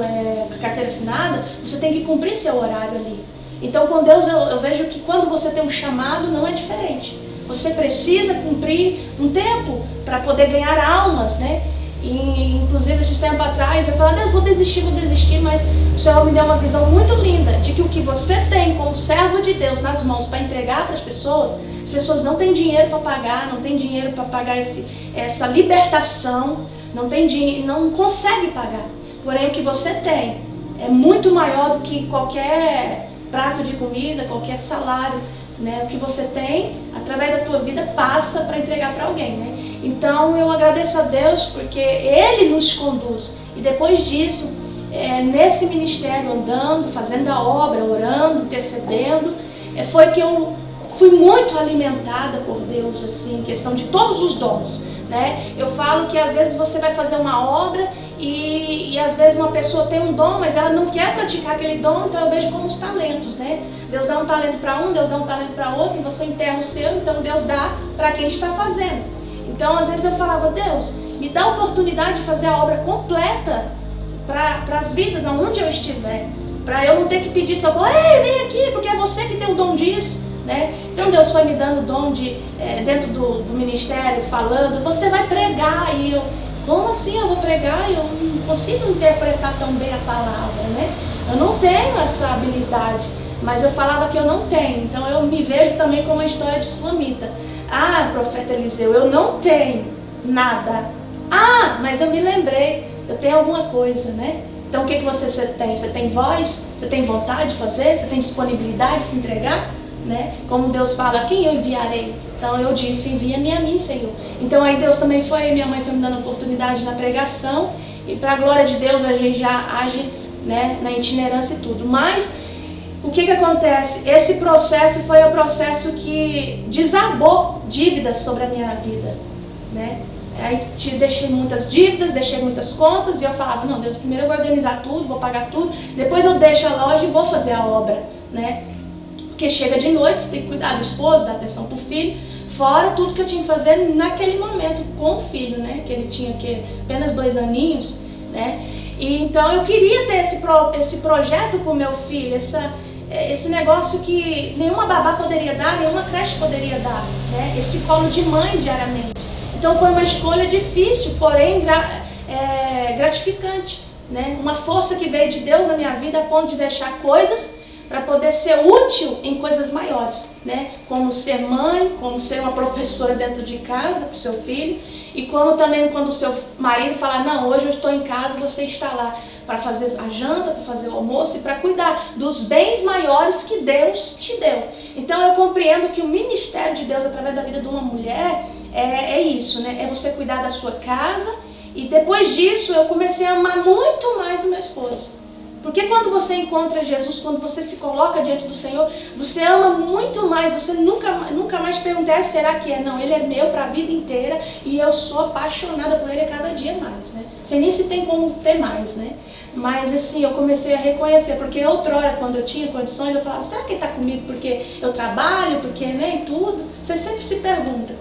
com carteira assinada, você tem que cumprir seu horário ali. Então com Deus eu vejo que quando você tem um chamado não é diferente. Você precisa cumprir um tempo para poder ganhar almas, né? E inclusive esses tempos atrás eu falei, Deus, vou desistir, mas o Senhor me deu uma visão muito linda de que o que você tem como servo de Deus nas mãos para entregar para as pessoas não têm dinheiro para pagar, não têm dinheiro para pagar essa libertação, não consegue pagar. Porém o que você tem é muito maior do que qualquer prato de comida, qualquer salário, né? O que você tem, através da tua vida, passa para entregar para alguém, né? Então eu agradeço a Deus porque Ele nos conduz. E depois disso, nesse ministério, andando, fazendo a obra, orando, intercedendo, foi que eu fui muito alimentada por Deus, assim, em questão de todos os dons, né? Eu falo que às vezes você vai fazer uma obra e às vezes uma pessoa tem um dom, mas ela não quer praticar aquele dom, então eu vejo como os talentos, né? Deus dá um talento para um, Deus dá um talento para outro, e você enterra o seu, então Deus dá para quem está fazendo. Então às vezes eu falava, Deus, me dá a oportunidade de fazer a obra completa para as vidas aonde eu estiver, para eu não ter que pedir socorro, ei, vem aqui, porque é você que tem o dom disso, né? Então Deus foi me dando o dom de, dentro do ministério, falando, você vai pregar, e eu, como assim eu vou pregar? Eu não consigo interpretar tão bem a palavra, né? Eu não tenho essa habilidade, mas eu falava que eu não tenho, então eu me vejo também como a história de Sulamita. Ah, profeta Eliseu, eu não tenho nada. Ah, mas eu me lembrei, eu tenho alguma coisa, né? Então o que você tem? Você tem voz? Você tem vontade de fazer? Você tem disponibilidade de se entregar? Né? Como Deus fala, quem eu enviarei? Então eu disse, envia-me a mim, Senhor. Então aí Deus também minha mãe foi me dando oportunidade na pregação, e para a glória de Deus a gente já age, né, na itinerância e tudo. Mas o que acontece? Esse processo foi o processo que desabou dívidas sobre a minha vida, né? Aí deixei muitas dívidas, deixei muitas contas, e eu falava, não, Deus, primeiro eu vou organizar tudo, vou pagar tudo, depois eu deixo a loja e vou fazer a obra, né? Porque chega de noite, você tem que cuidar do esposo, dar atenção pro filho, Fora tudo que eu tinha que fazer naquele momento com o filho, né? Que ele tinha apenas 2 aninhos, né? E então eu queria ter esse projeto com o meu filho, esse negócio que nenhuma babá poderia dar, nenhuma creche poderia dar, né? Esse colo de mãe diariamente. Então foi uma escolha difícil, porém gratificante, né? Uma força que veio de Deus na minha vida a ponto de deixar coisas para poder ser útil em coisas maiores, né? Como ser mãe, como ser uma professora dentro de casa para o seu filho, e como também quando o seu marido falar, não, hoje eu estou em casa, você está lá para fazer a janta, para fazer o almoço e para cuidar dos bens maiores que Deus te deu. Então eu compreendo que o ministério de Deus através da vida de uma mulher é isso, né? É você cuidar da sua casa, e depois disso eu comecei a amar muito mais o meu esposo. Porque quando você encontra Jesus, quando você se coloca diante do Senhor, você ama muito mais, você nunca mais pergunta, será que é? Não, Ele é meu para a vida inteira e eu sou apaixonada por Ele a cada dia mais, né? Não sei nem se tem como ter mais, né? Mas assim, eu comecei a reconhecer, porque outrora, quando eu tinha condições, eu falava, será que Ele está comigo porque eu trabalho, porque, né, e tudo? Você sempre se pergunta.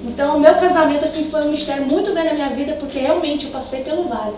Então, o meu casamento, assim, foi um mistério muito grande na minha vida, porque realmente eu passei pelo vale.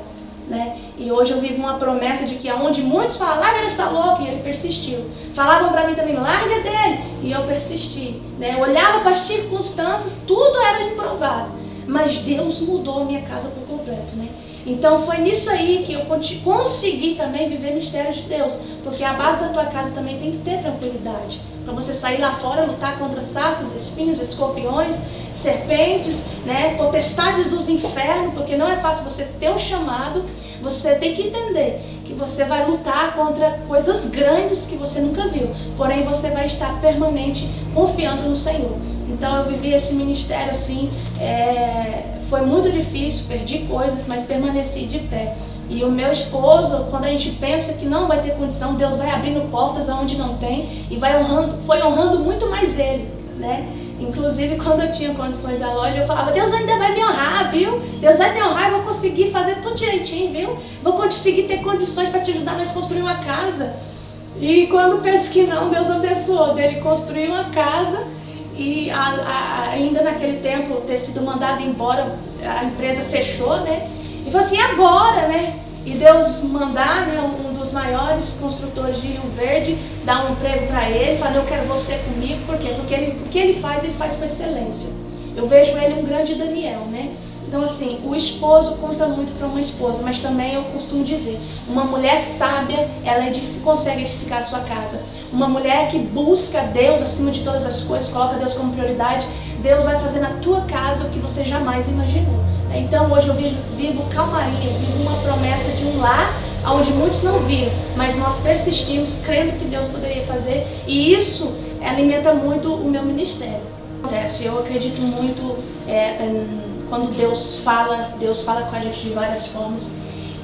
Né? E hoje eu vivo uma promessa de que aonde muitos falam, larga dessa louca, e ele persistiu. Falavam para mim também, larga dele, e eu persisti. Né? Eu olhava para as circunstâncias, tudo era improvável, mas Deus mudou a minha casa por completo. Né? Então foi nisso aí que eu consegui também viver mistérios de Deus, porque a base da tua casa também tem que ter tranquilidade. Para você sair lá fora, lutar contra sarças, espinhos, escorpiões, serpentes, né, potestades dos infernos, porque não é fácil você ter um chamado, você tem que entender que você vai lutar contra coisas grandes que você nunca viu, porém você vai estar permanente confiando no Senhor. Então eu vivi esse ministério assim, foi muito difícil, perdi coisas, mas permaneci de pé. E o meu esposo, quando a gente pensa que não vai ter condição, Deus vai abrindo portas aonde não tem e foi honrando muito mais Ele, né? Inclusive, quando eu tinha condições da loja, eu falava, Deus ainda vai me honrar, viu? Deus vai me honrar, eu vou conseguir fazer tudo direitinho, viu? Vou conseguir ter condições para te ajudar a construir uma casa. E quando penso que não, Deus abençoou dele construir uma casa e ainda naquele tempo ter sido mandado embora, a empresa fechou, né? E falou assim, agora, né? E Deus mandar, né, um dos maiores construtores de Rio Verde, dar um emprego para ele, falar, eu quero você comigo, por quê? Porque o que ele faz com excelência. Eu vejo ele um grande Daniel, né? Então assim, o esposo conta muito para uma esposa, mas também eu costumo dizer, uma mulher sábia, ela consegue edificar a sua casa. Uma mulher que busca Deus acima de todas as coisas, coloca Deus como prioridade, Deus vai fazer na tua casa o que você jamais imaginou. Então hoje eu vivo calmaria, vivo uma promessa de um lar onde muitos não viram, mas nós persistimos crendo que Deus poderia fazer, e isso alimenta muito o meu ministério. Eu acredito muito quando Deus fala com a gente de várias formas,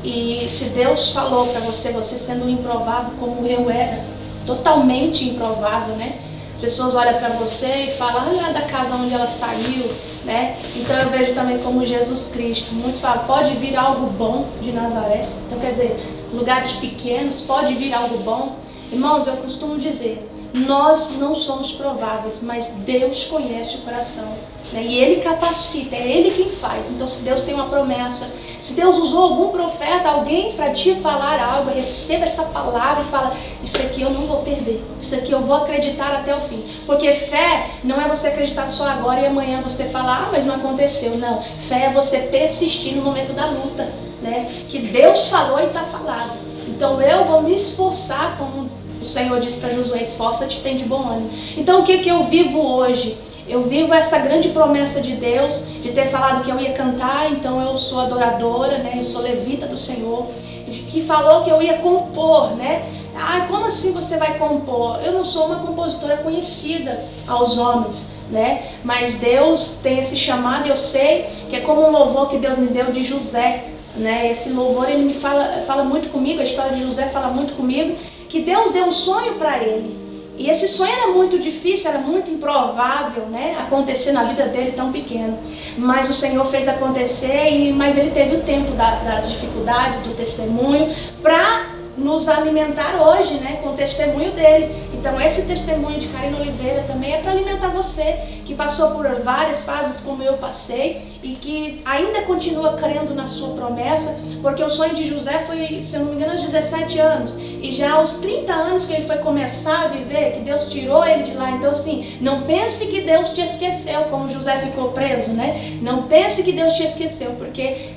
e se Deus falou para você sendo um improvável como eu era, totalmente improvável, né? As pessoas olham para você e falam, olha da casa onde ela saiu, né? Então eu vejo também como Jesus Cristo. Muitos falam, pode vir algo bom de Nazaré. Então quer dizer, lugares pequenos, pode vir algo bom. Irmãos, eu costumo dizer, nós não somos prováveis, mas Deus conhece o coração, né? E Ele capacita, é Ele quem faz. Então se Deus tem uma promessa, se Deus usou algum profeta, alguém para te falar algo, receba essa palavra e fala, isso aqui eu não vou perder, isso aqui eu vou acreditar até o fim. Porque fé não é você acreditar só agora e amanhã você falar, mas não aconteceu. Não, fé é você persistir no momento da luta, né? Que Deus falou e está falado. Então eu vou me esforçar, como o Senhor disse para Josué, esforça-te, tem de bom ânimo. Então o que eu vivo hoje? Eu vivo essa grande promessa de Deus, de ter falado que eu ia cantar, então eu sou adoradora, né? Eu sou levita do Senhor, que falou que eu ia compor, né? Ah, como assim você vai compor? Eu não sou uma compositora conhecida aos homens, né? Mas Deus tem esse chamado, eu sei que é como um louvor que Deus me deu de José, né? Esse louvor, ele me fala muito comigo, a história de José fala muito comigo, que Deus deu um sonho para ele. E esse sonho era muito difícil, era muito improvável, né, acontecer na vida dele tão pequeno. Mas o Senhor fez acontecer, mas ele teve o tempo das dificuldades, do testemunho, para nos alimentar hoje, né, com o testemunho dele. Então esse testemunho de Karina Oliveira também é para alimentar você, que passou por várias fases como eu passei e que ainda continua crendo na sua promessa, porque o sonho de José foi, se eu não me engano, aos 17 anos, e já aos 30 anos que ele foi começar a viver, que Deus tirou ele de lá. Então assim, não pense que Deus te esqueceu, como José ficou preso, né? Não pense que Deus te esqueceu, porque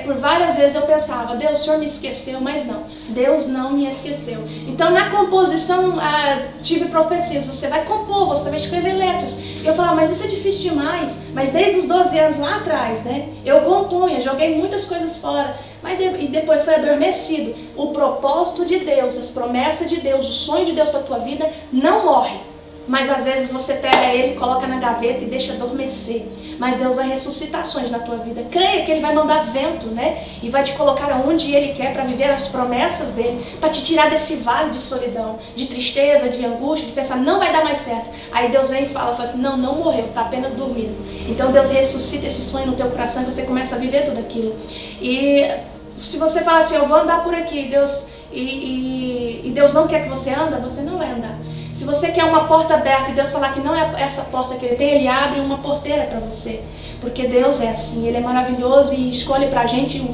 por várias vezes eu pensava, Deus, o Senhor me esqueceu, mas não, Deus não me esqueceu. Então na composição tive profecias, você vai compor, você vai escrever letras. E eu falava, mas isso é difícil demais. Mas desde os 12 anos lá atrás, né, eu compunha, joguei muitas coisas fora, e depois foi adormecido. O propósito de Deus, as promessas de Deus, o sonho de Deus para a tua vida não morre. Mas às vezes você pega ele, coloca na gaveta e deixa adormecer. Mas Deus vai ressuscitar sonhos na tua vida. Creia que Ele vai mandar vento, né? E vai te colocar aonde Ele quer para viver as promessas dEle. Para te tirar desse vale de solidão, de tristeza, de angústia, de pensar, não vai dar mais certo. Aí Deus vem e fala assim, não morreu, está apenas dormindo. Então Deus ressuscita esse sonho no teu coração e você começa a viver tudo aquilo. E se você fala assim, eu vou andar por aqui, Deus, e Deus não quer que você anda, você não vai andar. Se você quer uma porta aberta e Deus falar que não é essa porta que Ele tem, Ele abre uma porteira para você. Porque Deus é assim, Ele é maravilhoso e escolhe pra gente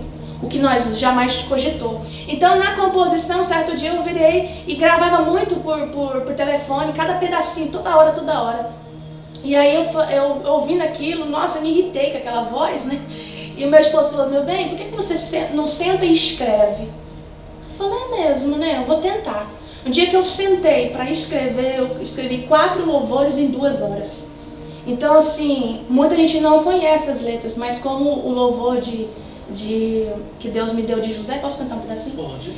o que nós jamais cogitou. Então na composição, certo dia eu virei e gravava muito por telefone, cada pedacinho, toda hora. E aí eu ouvindo aquilo, nossa, me irritei com aquela voz, né? E o meu esposo falou, meu bem, por que você não senta e escreve? Eu falei, é mesmo, né? Eu vou tentar. Um dia que eu sentei para escrever, eu escrevi 4 louvores em 2 horas. Então, assim, muita gente não conhece as letras, mas como o louvor que Deus me deu de José, posso cantar um pedacinho? Pode.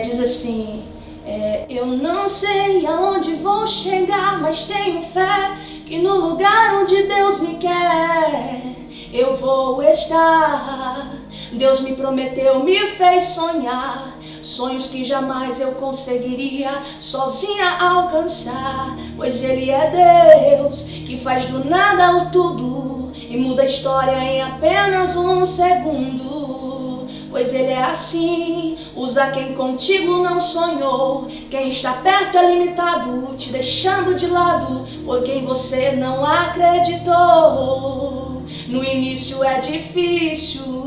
Diz assim, eu não sei aonde vou chegar, mas tenho fé que no lugar onde Deus me quer, eu vou estar. Deus me prometeu, me fez sonhar, sonhos que jamais eu conseguiria sozinha alcançar. Pois Ele é Deus que faz do nada o tudo e muda a história em apenas um segundo. Pois Ele é assim, usa quem contigo não sonhou. Quem está perto é limitado, te deixando de lado por quem você não acreditou. No início é difícil,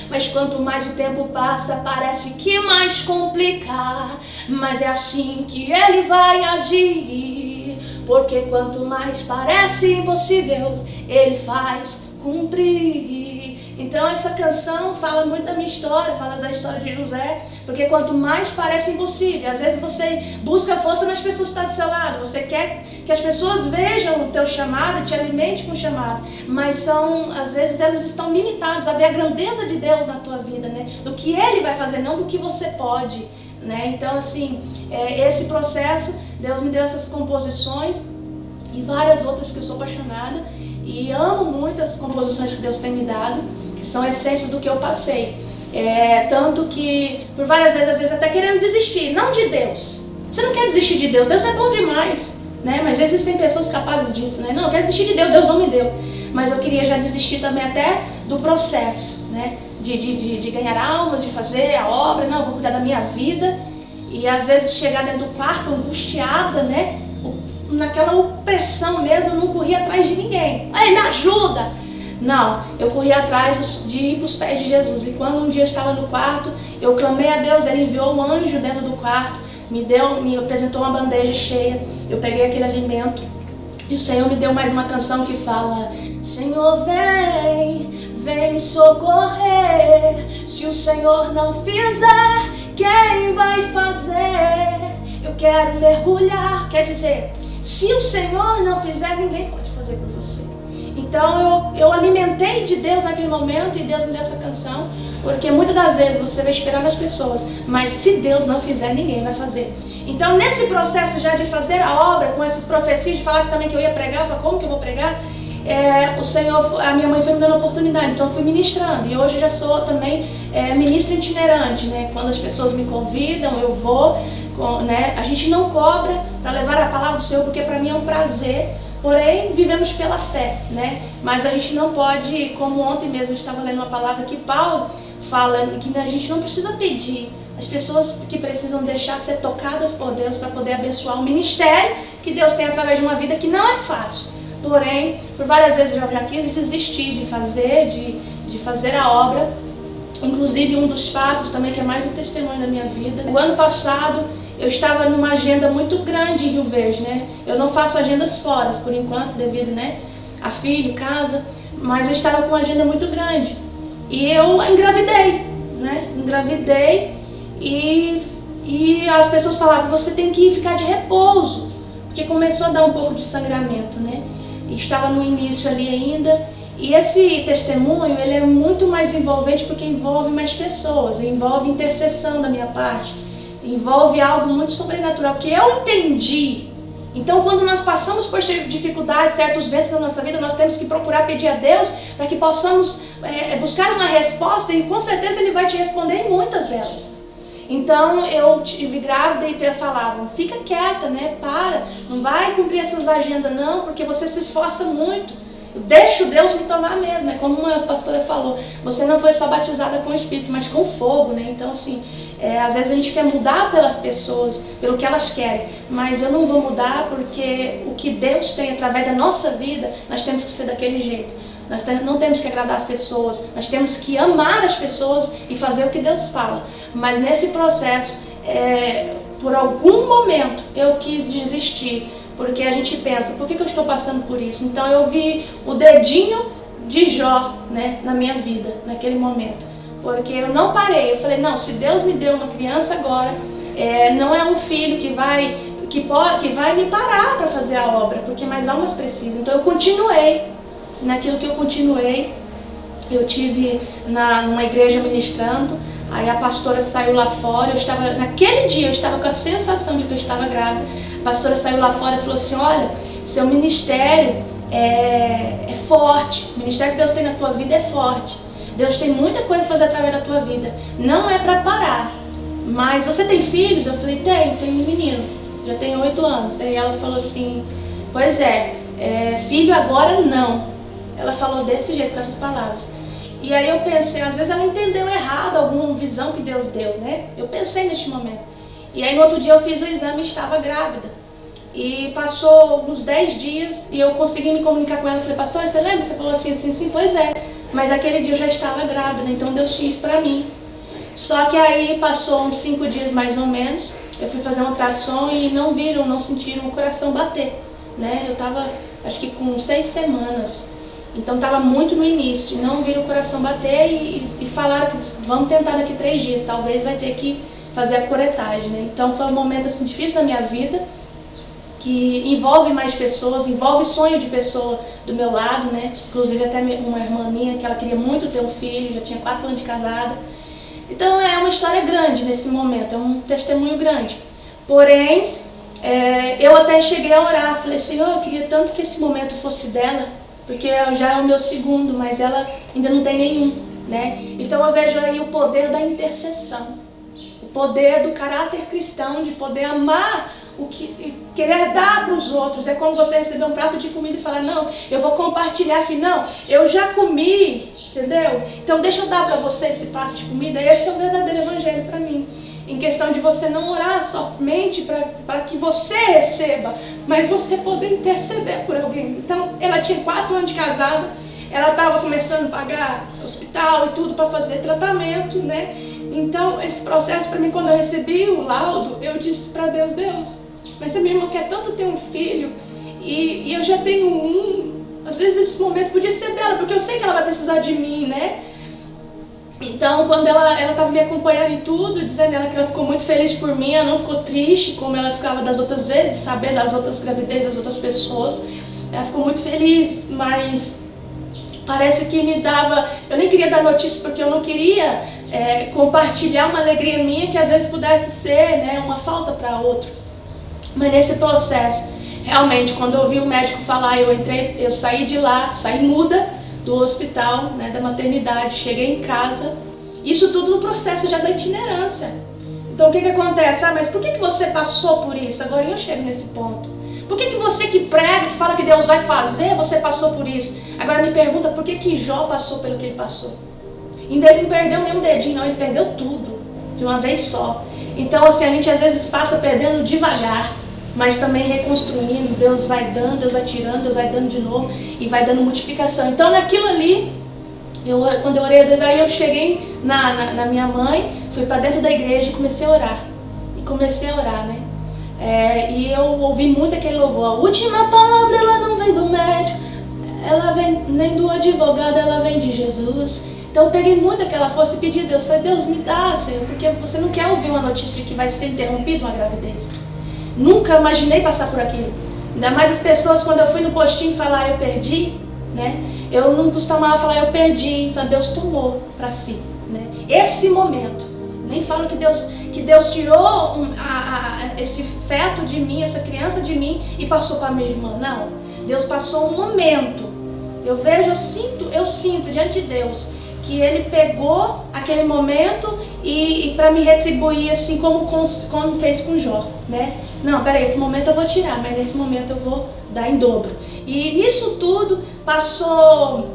mas quanto mais o tempo passa, parece que mais complica. Mas é assim que Ele vai agir, porque quanto mais parece impossível, Ele faz cumprir. Então essa canção fala muito da minha história, fala da história de José, porque quanto mais parece impossível, às vezes você busca força nas pessoas que estão do seu lado, você quer que as pessoas vejam o teu chamado, te alimente com o chamado, mas às vezes elas estão limitadas a ver a grandeza de Deus na tua vida, né? Do que Ele vai fazer, não do que você pode, né? Então assim, esse processo, Deus me deu essas composições e várias outras que eu sou apaixonada e amo muito as composições que Deus tem me dado, que são essências do que eu passei. Tanto que, por várias vezes, às vezes até querendo desistir, não de Deus. Você não quer desistir de Deus, Deus é bom demais, né? Mas existem pessoas capazes disso, né? Não, eu quero desistir de Deus, Deus não me deu. Mas eu queria já desistir também até do processo, né? De ganhar almas, de fazer a obra, não, eu vou cuidar da minha vida. E às vezes chegar dentro do quarto angustiada, né? Naquela opressão mesmo, eu não corria atrás de ninguém. Ei, me ajuda! Não, eu corri atrás de ir para os pés de Jesus. E quando um dia eu estava no quarto, eu clamei a Deus, Ele enviou um anjo dentro do quarto, me apresentou uma bandeja cheia, eu peguei aquele alimento e o Senhor me deu mais uma canção que fala: Senhor, vem me socorrer, se o Senhor não fizer, quem vai fazer? Eu quero mergulhar, quer dizer, se o Senhor não fizer, ninguém pode fazer por você. Então eu alimentei de Deus naquele momento e Deus me deu essa canção, porque muitas das vezes você vai esperar nas pessoas, mas se Deus não fizer, ninguém vai fazer. Então nesse processo já de fazer a obra, com essas profecias, de falar também que eu ia pregar, eu falei, como que eu vou pregar? O Senhor, a minha mãe foi me dando oportunidade, então eu fui ministrando, e hoje já sou também ministra itinerante, né? Quando as pessoas me convidam, eu vou, né? A gente não cobra para levar a palavra do Senhor, porque para mim é um prazer. Porém, vivemos pela fé, né? Mas a gente não pode, como ontem mesmo eu estava lendo uma palavra que Paulo fala, que a gente não precisa pedir as pessoas que precisam deixar ser tocadas por Deus para poder abençoar o ministério que Deus tem através de uma vida que não é fácil. Porém, por várias vezes eu já quis desistir de fazer a obra. Inclusive, um dos fatos também, que é mais um testemunho da minha vida. O ano passado, eu estava numa agenda muito grande em Rio Verde, né? Eu não faço agendas fora, por enquanto, devido, né, a filho, casa. Mas eu estava com uma agenda muito grande. E eu engravidei, né? Engravidei e as pessoas falavam, você tem que ficar de repouso. Porque começou a dar um pouco de sangramento, né? E estava no início ali ainda. E esse testemunho, ele é muito mais envolvente porque envolve mais pessoas, envolve intercessão da minha parte, envolve algo muito sobrenatural, porque eu entendi. Então, quando nós passamos por dificuldades, certos ventos na nossa vida, nós temos que procurar pedir a Deus para que possamos buscar uma resposta, e com certeza Ele vai te responder em muitas delas. Então, eu tive grávida e falavam, fica quieta, né? Não vai cumprir essas agendas não, porque você se esforça muito. Deixa Deus me tomar mesmo, é como uma pastora falou, você não foi só batizada com o Espírito, mas com fogo, né? Então assim, às vezes a gente quer mudar pelas pessoas, pelo que elas querem, mas eu não vou mudar porque o que Deus tem através da nossa vida, nós temos que ser daquele jeito. Nós não temos que agradar as pessoas, nós temos que amar as pessoas e fazer o que Deus fala. Mas nesse processo, por algum momento, eu quis desistir. Porque a gente pensa, por que eu estou passando por isso? Então eu vi o dedinho de Jó, né, na minha vida, naquele momento. Porque eu não parei, eu falei, não, se Deus me deu uma criança agora, não é um filho que vai me parar para fazer a obra, porque mais almas precisam. Então eu continuei, naquilo que eu continuei, eu tive numa igreja ministrando, aí a pastora saiu lá fora, naquele dia eu estava com a sensação de que eu estava grávida. A pastora saiu lá fora e falou assim, olha, seu ministério é forte, o ministério que Deus tem na tua vida é forte. Deus tem muita coisa a fazer através da tua vida, não é para parar. Mas você tem filhos? Eu falei, tenho um menino, já tem 8 anos. Aí ela falou assim, pois filho agora não. Ela falou desse jeito, com essas palavras. E aí eu pensei, às vezes ela entendeu errado alguma visão que Deus deu, né? Eu pensei neste momento. E aí no outro dia eu fiz o exame e estava grávida. E passou uns 10 dias e eu consegui me comunicar com ela. Eu falei, pastor, você lembra? Você falou assim, pois é. Mas aquele dia eu já estava grávida, então Deus tinha isso pra mim. Só que aí passou uns 5 dias mais ou menos, eu fui fazer um ultrassom e não sentiram o coração bater, né? Eu tava, acho que com 6 semanas. Então estava muito no início, não viram o coração bater e falaram que vamos tentar daqui 3 dias, talvez vai ter que fazer a curetagem, né? Então foi um momento assim, difícil da minha vida, que envolve mais pessoas, envolve sonho de pessoa do meu lado, né? Inclusive até uma irmã minha, que ela queria muito ter um filho, já tinha 4 anos de casada. Então é uma história grande nesse momento, é um testemunho grande. Porém, eu até cheguei a orar, falei, Senhor, eu queria tanto que esse momento fosse dela, porque já é o meu segundo, mas ela ainda não tem nenhum, né? Então eu vejo aí o poder da intercessão, o poder do caráter cristão, de poder amar o que querer dar para os outros. É como você receber um prato de comida e falar, não, eu vou compartilhar aqui, não, eu já comi, entendeu? Então deixa eu dar para você esse prato de comida. Esse é o verdadeiro evangelho para mim. Em questão de você não orar somente para que você receba, mas você poder interceder por alguém. Então, ela tinha 4 anos de casada, ela estava começando a pagar hospital e tudo para fazer tratamento, né? Então, esse processo para mim, quando eu recebi o laudo, eu disse para Deus, mas se minha irmã quer tanto ter um filho e eu já tenho um, às vezes esse momento podia ser dela, porque eu sei que ela vai precisar de mim, né? Então, quando ela estava me acompanhando em tudo, dizendo ela que ela ficou muito feliz por mim, ela não ficou triste como ela ficava das outras vezes, saber das outras gravidezes das outras pessoas. Ela ficou muito feliz, mas parece que me dava... Eu nem queria dar notícia porque eu não queria compartilhar uma alegria minha que às vezes pudesse ser, né, uma falta para outro. Mas nesse processo, realmente, quando eu ouvi o médico falar, eu saí de lá, saí muda do hospital, né, da maternidade, cheguei em casa, isso tudo no processo já da itinerância. Então o que acontece? Mas por que você passou por isso? Agora eu chego nesse ponto. Por que você que prega, que fala que Deus vai fazer, você passou por isso? Agora me pergunta, por que Jó passou pelo que ele passou? Ainda ele não perdeu nem um dedinho, não, ele perdeu tudo. de uma vez só. Então assim, a gente às vezes passa perdendo devagar, mas também reconstruindo. Deus vai dando, Deus vai tirando, Deus vai dando de novo e vai dando multiplicação. Então naquilo ali, quando eu orei a Deus, aí eu cheguei na minha mãe, fui para dentro da igreja e comecei a orar. Né? E eu ouvi muito aquele louvor. A última palavra, ela não vem do médico, ela vem nem do advogado, ela vem de Jesus. Então eu peguei muito aquela força e pedi a Deus. Falei, Deus, me dá, Senhor, porque você não quer ouvir uma notícia de que vai ser interrompida uma gravidez. Nunca imaginei passar por aquilo. Ainda mais as pessoas, quando eu fui no postinho falar, eu perdi, né? Eu não costumava falar, eu perdi. Então Deus tomou para si, né? Esse momento. Nem falo que Deus tirou esse feto de mim, essa criança de mim e passou para minha irmã. Não. Deus passou um momento. Eu sinto diante de Deus que Ele pegou aquele momento e para me retribuir assim como fez com Jó, né? Não, peraí, esse momento eu vou tirar, mas nesse momento eu vou dar em dobro. E nisso tudo passou,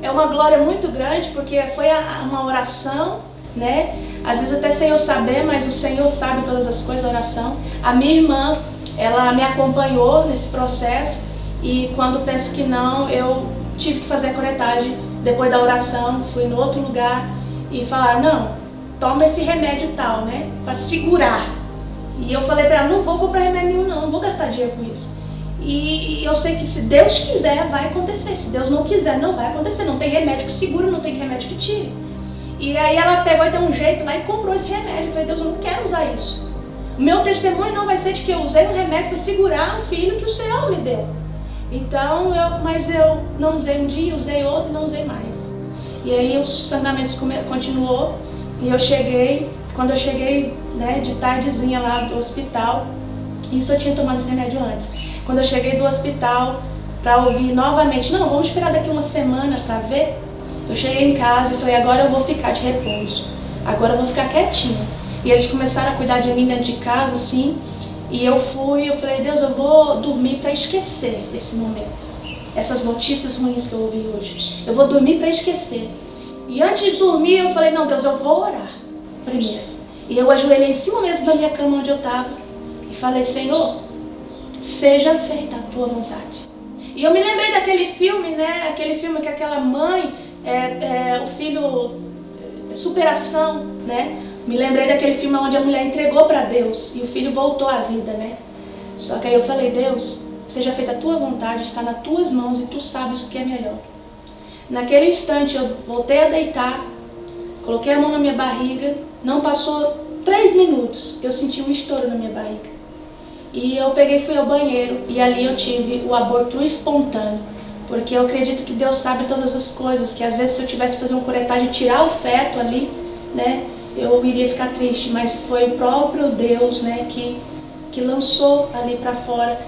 é uma glória muito grande, porque foi uma oração, né? Às vezes até sem eu saber, mas o Senhor sabe todas as coisas da oração. A minha irmã, ela me acompanhou nesse processo e quando penso que não, eu tive que fazer a corretagem. Depois da oração, fui no outro lugar e falaram, não, toma esse remédio tal, né? Para segurar. E eu falei para ela, não vou comprar remédio nenhum não vou gastar dinheiro com isso. E eu sei que se Deus quiser, vai acontecer. Se Deus não quiser, não vai acontecer. Não tem remédio que segura, não tem remédio que tire. E aí ela pegou e deu um jeito lá e comprou esse remédio. Eu falei, Deus, eu não quero usar isso. O meu testemunho não vai ser de que eu usei um remédio para segurar um filho que o Senhor me deu. Então, mas eu não usei um dia, usei outro e não usei mais. E aí o sustentamento continuou e eu cheguei, quando eu cheguei, né, de tardezinha lá do hospital, isso eu tinha tomado esse remédio antes. Quando eu cheguei do hospital para ouvir novamente, não, vamos esperar daqui uma semana para ver. Eu cheguei em casa e falei, agora eu vou ficar de repouso, agora eu vou ficar quietinha. E eles começaram a cuidar de mim dentro de casa, assim, e eu falei, Deus, eu vou dormir para esquecer desse momento, essas notícias ruins que eu ouvi hoje. Eu vou dormir para esquecer. E antes de dormir eu falei, não, Deus, eu vou orar primeiro. E eu ajoelhei em cima mesmo da minha cama onde eu estava e falei, Senhor, seja feita a tua vontade. E eu me lembrei daquele filme, né? Aquele filme que aquela mãe, o filho, superação, né? Me lembrei daquele filme onde a mulher entregou para Deus e o filho voltou à vida, né? Só que aí eu falei, Deus, seja feita a tua vontade, está nas tuas mãos e tu sabes o que é melhor. Naquele instante eu voltei a deitar, coloquei a mão na minha barriga, não passou 3 minutos, eu senti um estouro na minha barriga. E eu peguei e fui ao banheiro e ali eu tive o aborto espontâneo. Porque eu acredito que Deus sabe todas as coisas, que às vezes se eu tivesse que fazer uma curetagem e tirar o feto ali, né, eu iria ficar triste, mas foi o próprio Deus, né, que lançou ali para fora.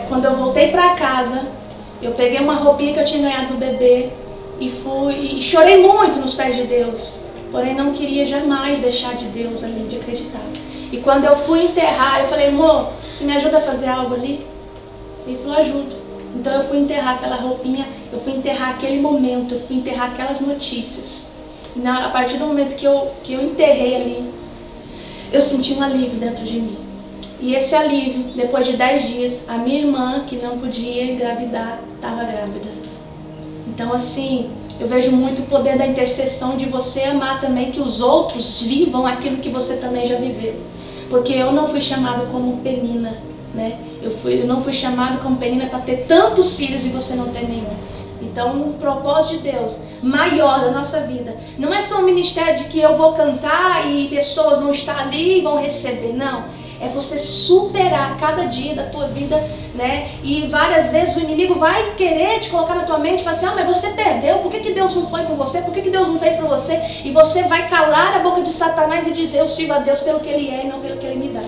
Quando eu voltei para casa, eu peguei uma roupinha que eu tinha ganhado do bebê e fui e chorei muito nos pés de Deus, porém não queria jamais deixar de Deus ali, de acreditar. E quando eu fui enterrar, eu falei, amor, você me ajuda a fazer algo ali? Ele falou, ajudo. Então eu fui enterrar aquela roupinha, eu fui enterrar aquele momento, eu fui enterrar aquelas notícias. E a partir do momento que eu enterrei ali, eu senti um alívio dentro de mim. E esse alívio, depois de 10 dias, a minha irmã, que não podia engravidar, estava grávida. Então assim, eu vejo muito o poder da intercessão, de você amar também que os outros vivam aquilo que você também já viveu. Porque eu não fui chamada como Penina, né? Eu não fui chamado como Penina para ter tantos filhos e você não ter nenhum. Então, o propósito de Deus maior da nossa vida não é só um ministério de que eu vou cantar e pessoas vão estar ali e vão receber, não. É você superar cada dia da tua vida, né? E várias vezes o inimigo vai querer te colocar na tua mente e falar assim, mas você perdeu, por que Deus não foi com você? Por que Deus não fez para você? E você vai calar a boca de Satanás e dizer, eu sirvo a Deus pelo que Ele é e não pelo que Ele me dá.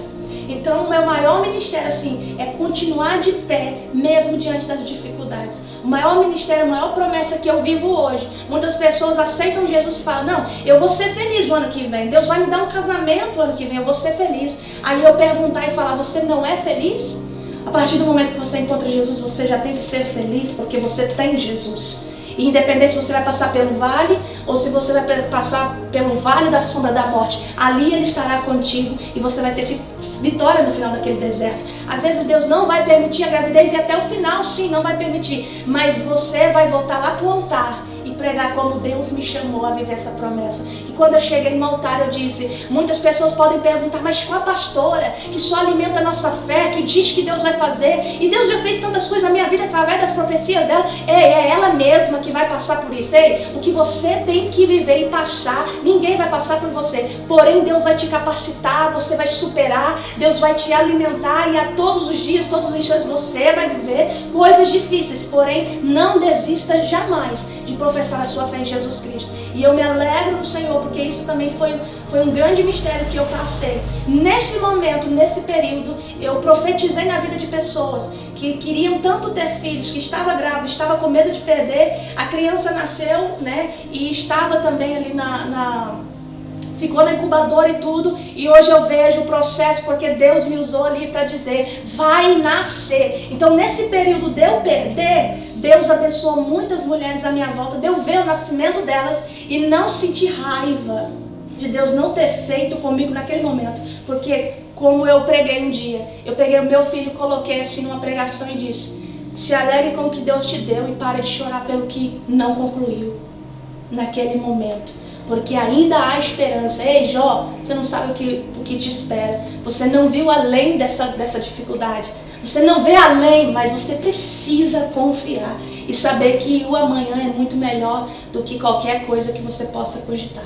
Então o meu maior ministério assim é continuar de pé mesmo diante das dificuldades. O maior ministério, a maior promessa que eu vivo hoje. Muitas pessoas aceitam Jesus e falam, não, eu vou ser feliz o ano que vem, Deus vai me dar um casamento o ano que vem, eu vou ser feliz. Aí eu perguntar e falar, você não é feliz? A partir do momento que você encontra Jesus, você já tem que ser feliz, porque você tem Jesus. E independente se você vai passar pelo vale ou se você vai passar pelo vale da sombra da morte, ali Ele estará contigo e você vai ter vitória no final daquele deserto. Às vezes Deus não vai permitir a gravidez e até o final sim, não vai permitir, mas você vai voltar lá para o altar e pregar como Deus me chamou a viver essa promessa. E quando eu cheguei no altar eu disse, muitas pessoas podem perguntar, mas qual a pastora que só alimenta a nossa fé, que diz que Deus vai fazer, e Deus já fez tantas coisas na minha vida através das profecias dela? É ela mesma que vai passar por isso. Ei, o que você tem que viver e passar, ninguém vai passar por você, porém Deus vai te capacitar, você vai superar, Deus vai te alimentar e a todos os dias, todos os instantes você vai viver coisas difíceis, porém não desista jamais de professar a sua fé em Jesus Cristo. E eu me alegro no Senhor, porque isso também foi um grande mistério que eu passei. Nesse momento, nesse período, eu profetizei na vida de pessoas que queriam tanto ter filhos, que estava grávida, estava com medo de perder. A criança nasceu, né? E estava também ali ficou na incubadora e tudo, e hoje eu vejo o processo, porque Deus me usou ali para dizer, vai nascer. Então nesse período de eu perder, Deus abençoou muitas mulheres à minha volta, de eu ver o nascimento delas e não sentir raiva de Deus não ter feito comigo naquele momento, porque como eu preguei um dia, eu peguei o meu filho, coloquei assim numa pregação e disse, se alegre com o que Deus te deu e pare de chorar pelo que não concluiu naquele momento. Porque ainda há esperança. Ei, Jó, você não sabe o que te espera. Você não viu além dessa dificuldade. Você não vê além, mas você precisa confiar e saber que o amanhã é muito melhor do que qualquer coisa que você possa cogitar.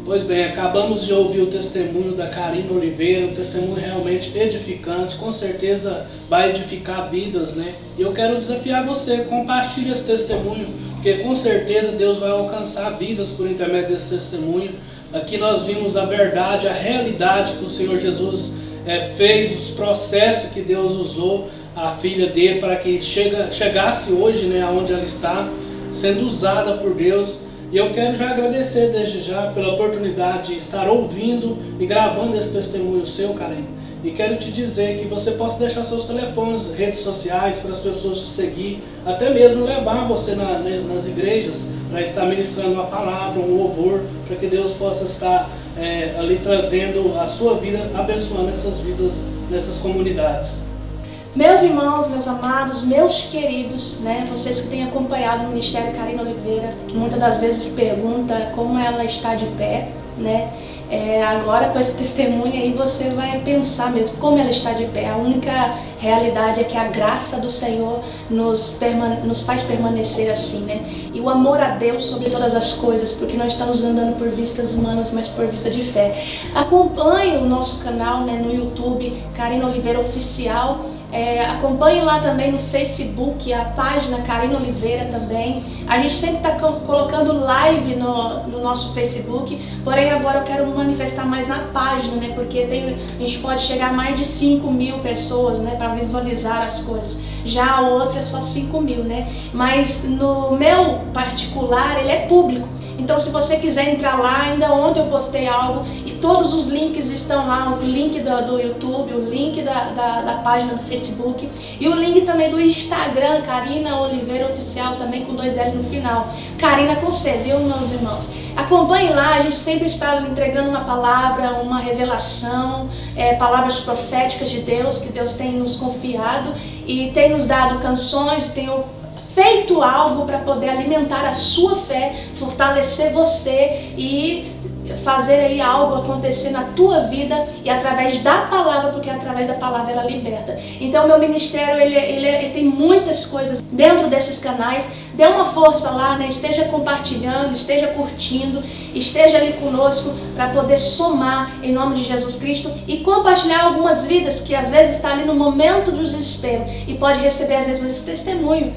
Pois bem, acabamos de ouvir o testemunho da Karina Oliveira, um testemunho realmente edificante, com certeza vai edificar vidas, né? E eu quero desafiar você, compartilhe esse testemunho, porque com certeza Deus vai alcançar vidas por intermédio desse testemunho. Aqui nós vimos a verdade, a realidade que o Senhor Jesus fez, os processos que Deus usou a filha dele para que chegasse hoje, né, onde ela está, sendo usada por Deus. E eu quero já agradecer desde já pela oportunidade de estar ouvindo e gravando esse testemunho seu, Karina. E quero te dizer que você possa deixar seus telefones, redes sociais, para as pessoas te seguir, até mesmo levar você nas igrejas para estar ministrando uma palavra, um louvor, para que Deus possa estar ali trazendo a sua vida, abençoando essas vidas nessas comunidades. Meus irmãos, meus amados, meus queridos, né, vocês que têm acompanhado o Ministério Karina Oliveira, que muitas das vezes pergunta como ela está de pé, né? Agora com esse testemunho aí você vai pensar mesmo como ela está de pé. A única realidade é que a graça do Senhor nos faz permanecer assim, né? E o amor a Deus sobre todas as coisas, porque nós estamos andando por vistas humanas, mas por vista de fé. Acompanhe o nosso canal, né, no YouTube, Karina Oliveira Oficial. Acompanhe lá também no Facebook, a página Karina Oliveira também. A gente sempre está colocando live no nosso Facebook, porém agora eu quero manifestar mais na página, né? Porque a gente pode chegar a mais de 5.000 pessoas, né, para visualizar as coisas. Já a outra é só 5.000, né? Mas no meu particular ele é público. Então se você quiser entrar lá, ainda ontem eu postei algo e todos os links estão lá, o link do YouTube, o link da página do Facebook e o link também do Instagram, Karina Oliveira Oficial, também com 2 L no final. Karina com C, viu, meus irmãos? Acompanhe lá, a gente sempre está entregando uma palavra, uma revelação, palavras proféticas de Deus, que Deus tem nos confiado e tem nos dado canções, tem feito algo para poder alimentar a sua fé, fortalecer você e fazer aí algo acontecer na tua vida e através da palavra, porque através da palavra ela liberta. Então meu ministério ele tem muitas coisas dentro desses canais. Dê uma força lá, né? Esteja compartilhando, esteja curtindo, esteja ali conosco para poder somar em nome de Jesus Cristo e compartilhar algumas vidas que às vezes está ali no momento do desespero e pode receber às vezes esse testemunho.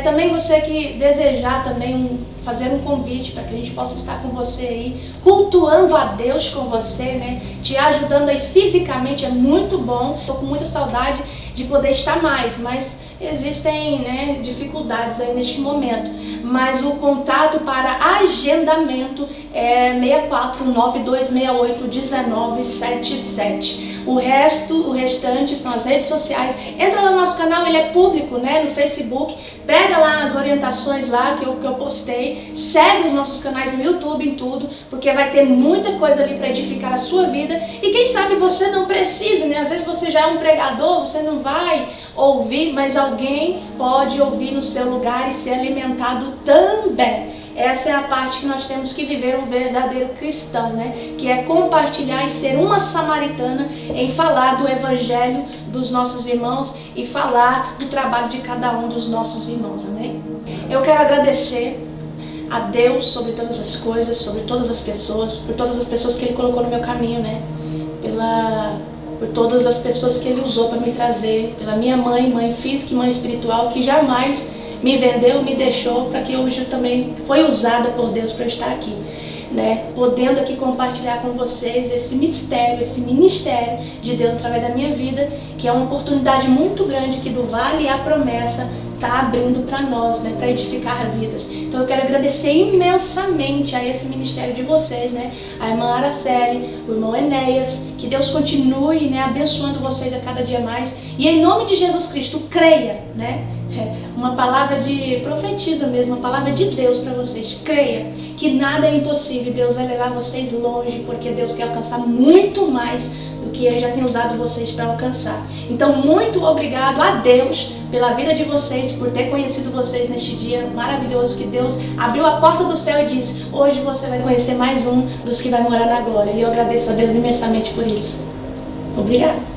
Também você que desejar também fazer um convite para que a gente possa estar com você aí, cultuando a Deus com você, né? Te ajudando aí fisicamente, é muito bom. Estou com muita saudade de poder estar mais, mas existem, né, dificuldades aí neste momento. Mas o contato para agendamento é 649-268-1977. O restante são as redes sociais. Entra lá no nosso canal, ele é público, né, no Facebook. Pega lá as orientações lá que eu postei. Segue os nossos canais no YouTube, em tudo, porque vai ter muita coisa ali para edificar a sua vida. E quem sabe você não precisa, né? Às vezes você já é um pregador, você não vai ouvir, mas alguém pode ouvir no seu lugar e ser alimentado também. Essa é a parte que nós temos que viver o verdadeiro cristão, né? Que é compartilhar e ser uma samaritana em falar do evangelho dos nossos irmãos e falar do trabalho de cada um dos nossos irmãos, amém? Eu quero agradecer a Deus sobre todas as coisas, sobre todas as pessoas, por todas as pessoas que Ele colocou no meu caminho, né? Por todas as pessoas que Ele usou para me trazer, pela minha mãe física e mãe espiritual, que jamais me vendeu, me deixou, para que hoje eu também foi usada por Deus para estar aqui, né? Podendo aqui compartilhar com vocês esse mistério, esse ministério de Deus através da minha vida, que é uma oportunidade muito grande que do Vale a Promessa está abrindo para nós, né, para edificar vidas. Então eu quero agradecer imensamente a esse ministério de vocês, né, a irmã Araceli, o irmão Enéas, que Deus continue, né, abençoando vocês a cada dia mais. E em nome de Jesus Cristo, creia, né, uma palavra de profetiza mesmo, uma palavra de Deus para vocês. Creia que nada é impossível, Deus vai levar vocês longe, porque Deus quer alcançar muito mais do que Ele já tem usado vocês para alcançar. Então, muito obrigado a Deus pela vida de vocês, por ter conhecido vocês neste dia maravilhoso que Deus abriu a porta do céu e disse: hoje você vai conhecer mais um dos que vai morar na glória. E eu agradeço a Deus imensamente por isso. Obrigado.